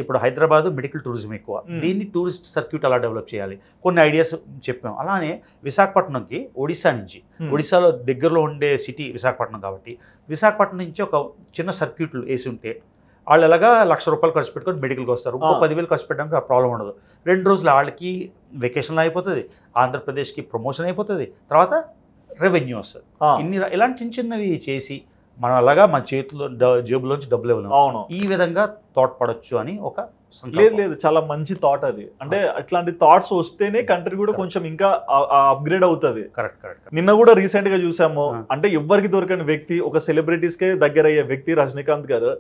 S2: ఇప్పుడు హైదరాబాద్ మెడికల్ టూరిజం ఎక్కువ, దీన్ని టూరిస్ట్ సర్క్యూట్ అలా డెవలప్ చేయాలి. కొన్ని ఐడియాస్ చెప్పాం. అలానే విశాఖపట్నంకి ఒడిశా నుంచి, ఒడిశాలో దగ్గరలో ఉండే సిటీ విశాఖపట్నం కాబట్టి, విశాఖపట్నం నుంచి ఒక చిన్న సర్క్యూట్లు వేసి ఉంటే వాళ్ళు ఎలాగా ₹1,00,000 ఖర్చు పెట్టుకొని మెడికల్కి వస్తారు. ఇంకో 10,000 ఖర్చు పెట్టడానికి ఆ ప్రాబ్లం ఉండదు. 2 రోజులు వాళ్ళకి వెకేషన్లో అయిపోతుంది, ఆంధ్రప్రదేశ్కి ప్రమోషన్ అయిపోతుంది, తర్వాత రెవెన్యూ వస్తుంది. ఇలాంటి చిన్న చిన్నవి చేసి మనం అలాగా మన చేతిలో జేబులోంచి డబ్బులు ఇవ్వలేము. ఈ విధంగా తోడ్పడొచ్చు అని ఒక
S1: లేదు చాలా మంచి థాట్ అది. అంటే అట్లాంటి థాట్స్ వస్తేనే కంట్రీ కూడా కొంచెం ఇంకా అప్గ్రేడ్ అవుతుంది.
S2: కరెక్ట్.
S1: నిన్న కూడా రీసెంట్ గా చూసాము, అంటే ఎవరికి దొరకని వ్యక్తి, ఒక సెలబ్రిటీస్ కే దగ్గర అయ్యే వ్యక్తి రజనీకాంత్ గారు.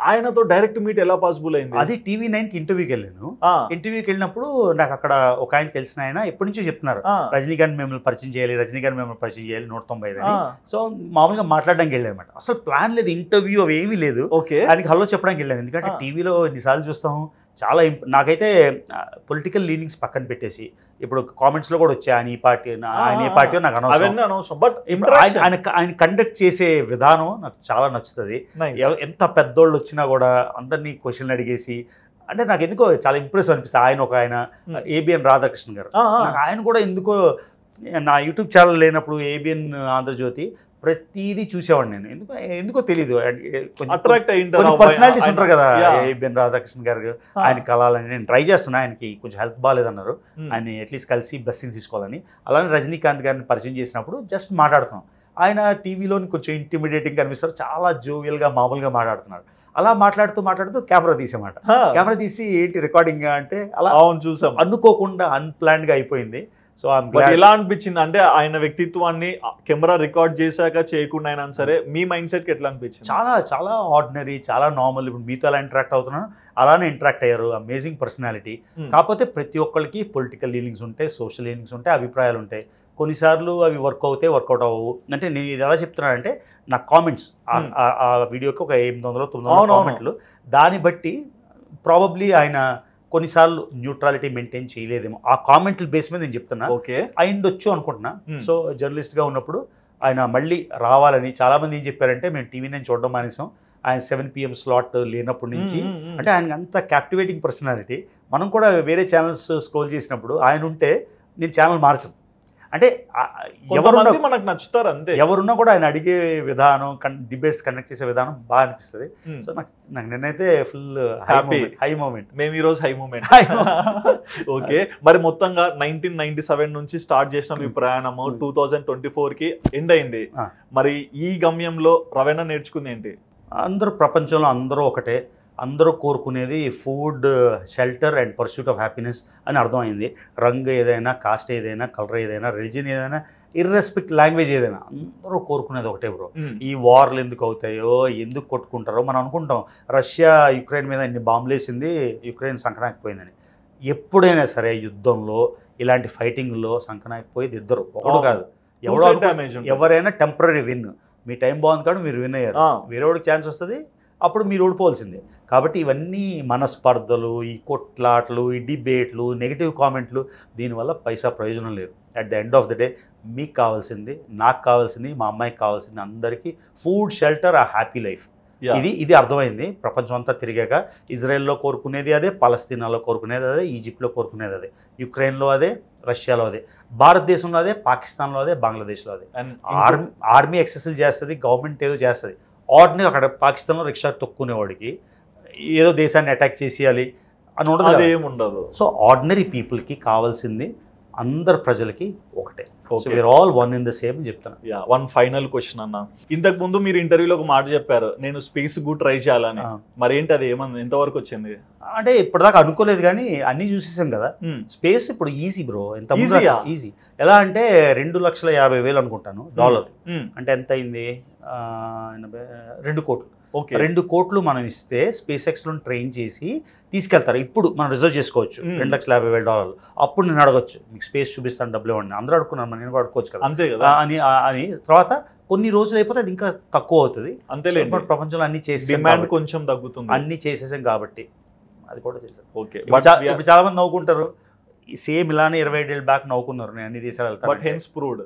S1: ఆయనతో డైరెక్ట్ మీట్ ఎలా పాసిబుల్ అయింది?
S2: అది TV9 ఇంటర్వ్యూకి వెళ్ళాను. ఇంటర్వ్యూకి వెళ్ళినప్పుడు నాకు అక్కడ ఒక ఆయన తెలిసిన ఆయన ఎప్పటి నుంచో చెప్తున్నారు, రజనీకాంత్ మిమ్మల్ని పరిచయం చేయాలి, 195 అని. సో మామూలుగా మాట్లాడడానికి వెళ్ళాను అనమాట. అసలు ప్లాన్ లేదు, ఇంటర్వ్యూ అవి ఏమీ లేదు. ఆయనకి హలో చెప్పడానికి వెళ్ళాను. ఎందుకంటే టీవీలో ఎన్నిసార్లు చూస్తాం. చాలా నాకు పొలిటికల్ లీనింగ్స్ పక్కన పెట్టేసి, ఇప్పుడు కామెంట్స్లో కూడా వచ్చాయి ఆయన ఈ పార్టీ, ఆయన ఏ పార్టీ నాకు అనవసరం. బట్ ఆయన కండక్ట్ చేసే విధానం నాకు చాలా నచ్చుతుంది. ఎంత పెద్దోళ్ళు వచ్చినా కూడా అందరినీ క్వశ్చన్లు అడిగేసి, అంటే నాకు ఎందుకో చాలా ఇంప్రెస్ అనిపిస్తుంది. ఆయన ఏబిఎన్ రాధాకృష్ణ గారు, నాకు ఆయన కూడా ఎందుకో, నా యూట్యూబ్ ఛానల్ లేనప్పుడు ఏబిఎన్ ఆంధ్రజ్యోతి ప్రతిదీ చూసేవాడిని నేను. ఎందుకో తెలీదు, పర్సనాలిటీస్ ఉంటారు కదా. ఏబిఎన్ రాధాకృష్ణ గారు ఆయన కలాలని నేను ట్రై చేస్తున్నా. ఆయనకి కొంచెం హెల్త్ బాగాలేదన్నారు, ఆయన అట్లీస్ట్ కలిసి బ్లెస్సింగ్స్ తీసుకోవాలని. అలానే రజనీకాంత్ గారిని పరిచయం చేసినప్పుడు జస్ట్ మాట్లాడుతున్నాం. ఆయన టీవీలో కొంచెం ఇంటిమిడేటింగ్ కనిపిస్తారు, చాలా జోవియల్గా మామూలుగా మాట్లాడుతున్నారు. అలా మాట్లాడుతూ కెమెరా తీసేమాట. కెమెరా తీసి ఏంటి రికార్డింగ్ అంటే అలా చూసాం. అనుకోకుండా అన్ప్లాన్డ్గా అయిపోయింది. సో
S1: ఎలా అనిపించింది అంటే ఆయన వ్యక్తిత్వాన్ని కెమెరా రికార్డ్ చేశాక చేయకుండా అయినా సరే మీ మైండ్ సెట్కి ఎట్లా అనిపించింది?
S2: చాలా చాలా ఆర్డినరీ, చాలా నార్మల్. ఇప్పుడు మీతో ఎలా ఇంటరాక్ట్ అవుతున్నాను అలానే ఇంటరాక్ట్ అయ్యారు. Amazing personality. కాకపోతే ప్రతి ఒక్కరికి పొలిటికల్ లీనింగ్స్ ఉంటాయి, సోషల్ లీనింగ్స్ ఉంటాయి, అభిప్రాయాలు ఉంటాయి. కొన్నిసార్లు అవి వర్క్ వర్కౌట్ అవ్వవు. అంటే నేను ఇది ఎలా చెప్తున్నానంటే నా కామెంట్స్ ఆ వీడియోకి ఒక 800-900 కామెంట్లు, దాన్ని బట్టి ప్రాబబ్లీ ఆయన కొన్నిసార్లు న్యూట్రాలిటీ మెయింటైన్ చేయలేదేమో. ఆ కామెంట్ల బేస్ మీద నేను చెప్తున్నా, అయిండొచ్చు అనుకుంటున్నా. సో జర్నలిస్ట్గా ఉన్నప్పుడు ఆయన మళ్ళీ రావాలని చాలామంది ఏం చెప్పారంటే, మేము టీవీ నేను చూడడం మానేసాం ఆయన 7 PM స్లాట్ లేనప్పటి నుంచి. అంటే ఆయనకి అంత క్యాప్టివేటింగ్ పర్సనాలిటీ. మనం కూడా వేరే ఛానల్స్ స్క్రోల్ చేసినప్పుడు ఆయన ఉంటే నేను ఛానల్ మార్చను. అంటే ఎవరున్నా
S1: మనకు నచ్చుతారు అంతే.
S2: ఎవరున్నా కూడా ఆయన అడిగే విధానం, డిబేట్స్ కండక్ట్ చేసే విధానం బాగా అనిపిస్తుంది. సో నాకు నేనైతే ఫుల్ హై మూమెంట్.
S1: మేము ఈరోజు హై మూమెంట్. ఓకే, మరి మొత్తంగా 1997 నుంచి స్టార్ట్ చేసిన మీ ప్రయాణము 2024కి ఎండ్ అయింది. మరి ఈ గమ్యంలో రవీణ నేర్చుకుంది ఏంటి?
S2: అందరూ ప్రపంచంలో అందరూ ఒకటే, అందరూ కోరుకునేది food, shelter and pursuit of happiness అని అర్థమైంది. రంగు ఏదైనా, కాస్ట్ ఏదైనా, కలర్ ఏదైనా, రిలీజన్ ఏదైనా, ఇర్రెస్పెక్ట్ లాంగ్వేజ్ ఏదైనా, అందరూ కోరుకునేది ఒకటే బ్రో. ఈ వార్లు ఎందుకు అవుతాయో, ఎందుకు కొట్టుకుంటారో మనం అనుకుంటాం. రష్యా యుక్రెయిన్ మీద ఇన్ని బాంబులు వేసింది, యుక్రెయిన్ సంకనాకపోయిందని. ఎప్పుడైనా సరే యుద్ధంలో ఇలాంటి ఫైటింగ్లో సంకనాకపోయేది ఇద్దరు, ఒకడు కాదు. ఎవరైనా టెంపరీ విన్. మీ టైం బాగుంది కాబట్టి మీరు విన్ అయ్యారు, వేరే వాడికి ఛాన్స్ వస్తుంది, అప్పుడు మీరు ఓడిపోవాల్సిందే. కాబట్టి ఇవన్నీ మనస్పర్ధలు, ఈ కొట్లాట్లు, ఈ డిబేట్లు, నెగిటివ్ కామెంట్లు, దీనివల్ల పైసా ప్రయోజనం లేదు. At the end of the day మీకు కావాల్సింది, నాకు కావాల్సింది, మా అమ్మాయికి కావాల్సింది అందరికీ ఫుడ్, షెల్టర్, ఆ హ్యాపీ లైఫ్. ఇది అర్థమైంది. ప్రపంచం అంతా తిరిగాక ఇజ్రాయెల్లో కోరుకునేది అదే, పాలస్తీనాలో కోరుకునేది అదే, ఈజిప్ట్లో కోరుకునేది అదే, యుక్రెయిన్లో అదే, రష్యాలో అదే, భారతదేశంలో అదే, పాకిస్తాన్లో అదే, బంగ్లాదేశ్లో అదే. ఆర్మీ ఎక్సర్సైజ్ చేస్తుంది, గవర్నమెంట్ ఏదో చేస్తుంది. ఆర్డినరీ అక్కడ పాకిస్తాన్లో రిక్షా తొక్కునేవాడికి ఏదో దేశాన్ని అటాక్ చేసేయాలి అని ఉండదు. సో ఆర్డినరీ పీపుల్కి కావాల్సింది అందరు ప్రజలకి ఒకటే. All one in the same చెప్తాను.
S1: వన్ ఫైనల్ క్వశ్చన్ అన్న, ఇంతకు ముందు మీరు ఇంటర్వ్యూలో ఒక మాట చెప్పారు, నేను స్పేస్ కూడా ట్రై చేయాలని. మరి ఏంటి అది, ఏమన్నా ఎంతవరకు వచ్చింది?
S2: అంటే ఇప్పటిదాకా అనుకోలేదు కానీ అన్ని చూసేసాం కదా. స్పేస్ ఇప్పుడు ఈజీ బ్రో, ఎంత ఈజీ. ఎలా అంటే 2,50,000 అనుకుంటాను డాలర్. అంటే ఎంత అయింది? 2 కోట్లు. 2 కోట్లు మనం ఇస్తే స్పేస్ ఎక్స్లో ట్రైన్ చేసి తీసుకెళ్తారు. ఇప్పుడు మనం రిజర్వ్ చేసుకోవచ్చు $2,50,000. అప్పుడు నేను అడగొచ్చు, మీకు స్పేస్ చూపిస్తాను, డబ్బులు ఇవ్వండి. అందరూ అడుగున్నాను, నేను కూడా అడుకోవచ్చు కదా,
S1: అంతే కదా
S2: అని. తర్వాత కొన్ని రోజులు అయిపోతే అది ఇంకా తక్కువ అవుతుంది.
S1: అంతే,
S2: ప్రపంచంలో అన్ని చేసి
S1: డిమాండ్ కొంచెం తగ్గుతుంది.
S2: అన్ని చేసేసాం కాబట్టి అది కూడా చేసాం.
S1: ఓకే,
S2: ఇప్పుడు చాలా మంది నవ్వుకుంటారు, సేమ్ ఇలానే 25 ఏళ్ళ బ్యాక్ నవ్వుకున్నారు నేను అన్ని దేశాలు వెళ్తాను.
S1: But hence proved.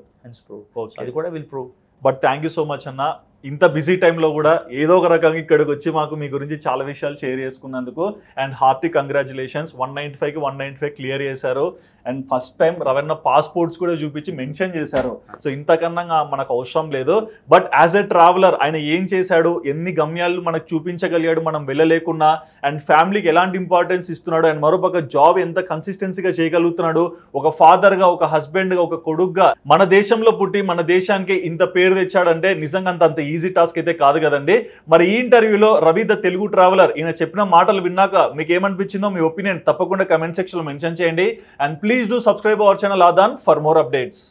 S2: అది కూడా will prove.
S1: But thank you so much అన్న, ఇంత బిజీ టైంలో కూడా ఏదో ఒక రకంగా ఇక్కడికి వచ్చి మాకు మీ గురించి చాలా విషయాలు షేర్ చేసుకున్నందుకు. అండ్ హార్టీ కంగ్రాచులేషన్స్, 195కి 195 క్లియర్ చేశారు. And first time Ravana passports కూడా చూపించి మెన్షన్ చేశారు. సో ఇంతకన్నా మనకు అవసరం లేదు. బట్ యాజ్ ఎ ట్రావెలర్ ఆయన ఏం చేశాడు, ఎన్ని గమ్యాలు మనకు చూపించగలిగాడు మనం వెళ్ళలేకున్నా, అండ్ ఫ్యామిలీకి ఎలాంటి ఇంపార్టెన్స్ ఇస్తున్నాడు, అండ్ మరోపక్క జాబ్ ఎంత కన్సిస్టెన్సీగా చేయగలుగుతున్నాడు, ఒక ఫాదర్గా, ఒక హస్బెండ్గా, ఒక కొడుకుగా మన దేశంలో పుట్టి మన దేశానికి ఇంత పేరు తెచ్చాడంటే నిజంగా అంత ఈజీ టాస్క్ అయితే కాదు కదండి. మరి ఈ ఇంటర్వ్యూలో రవి ద తెలుగు ట్రావెలర్ ఈయన చెప్పిన మాటలు విన్నాక మీకు ఏమనిపించిందో మీ ఒపీనియన్ తప్పకుండా కమెంట్ సెక్షన్ లో మెన్షన్ చేయండి. And please do subscribe our channel Aadhan for more updates.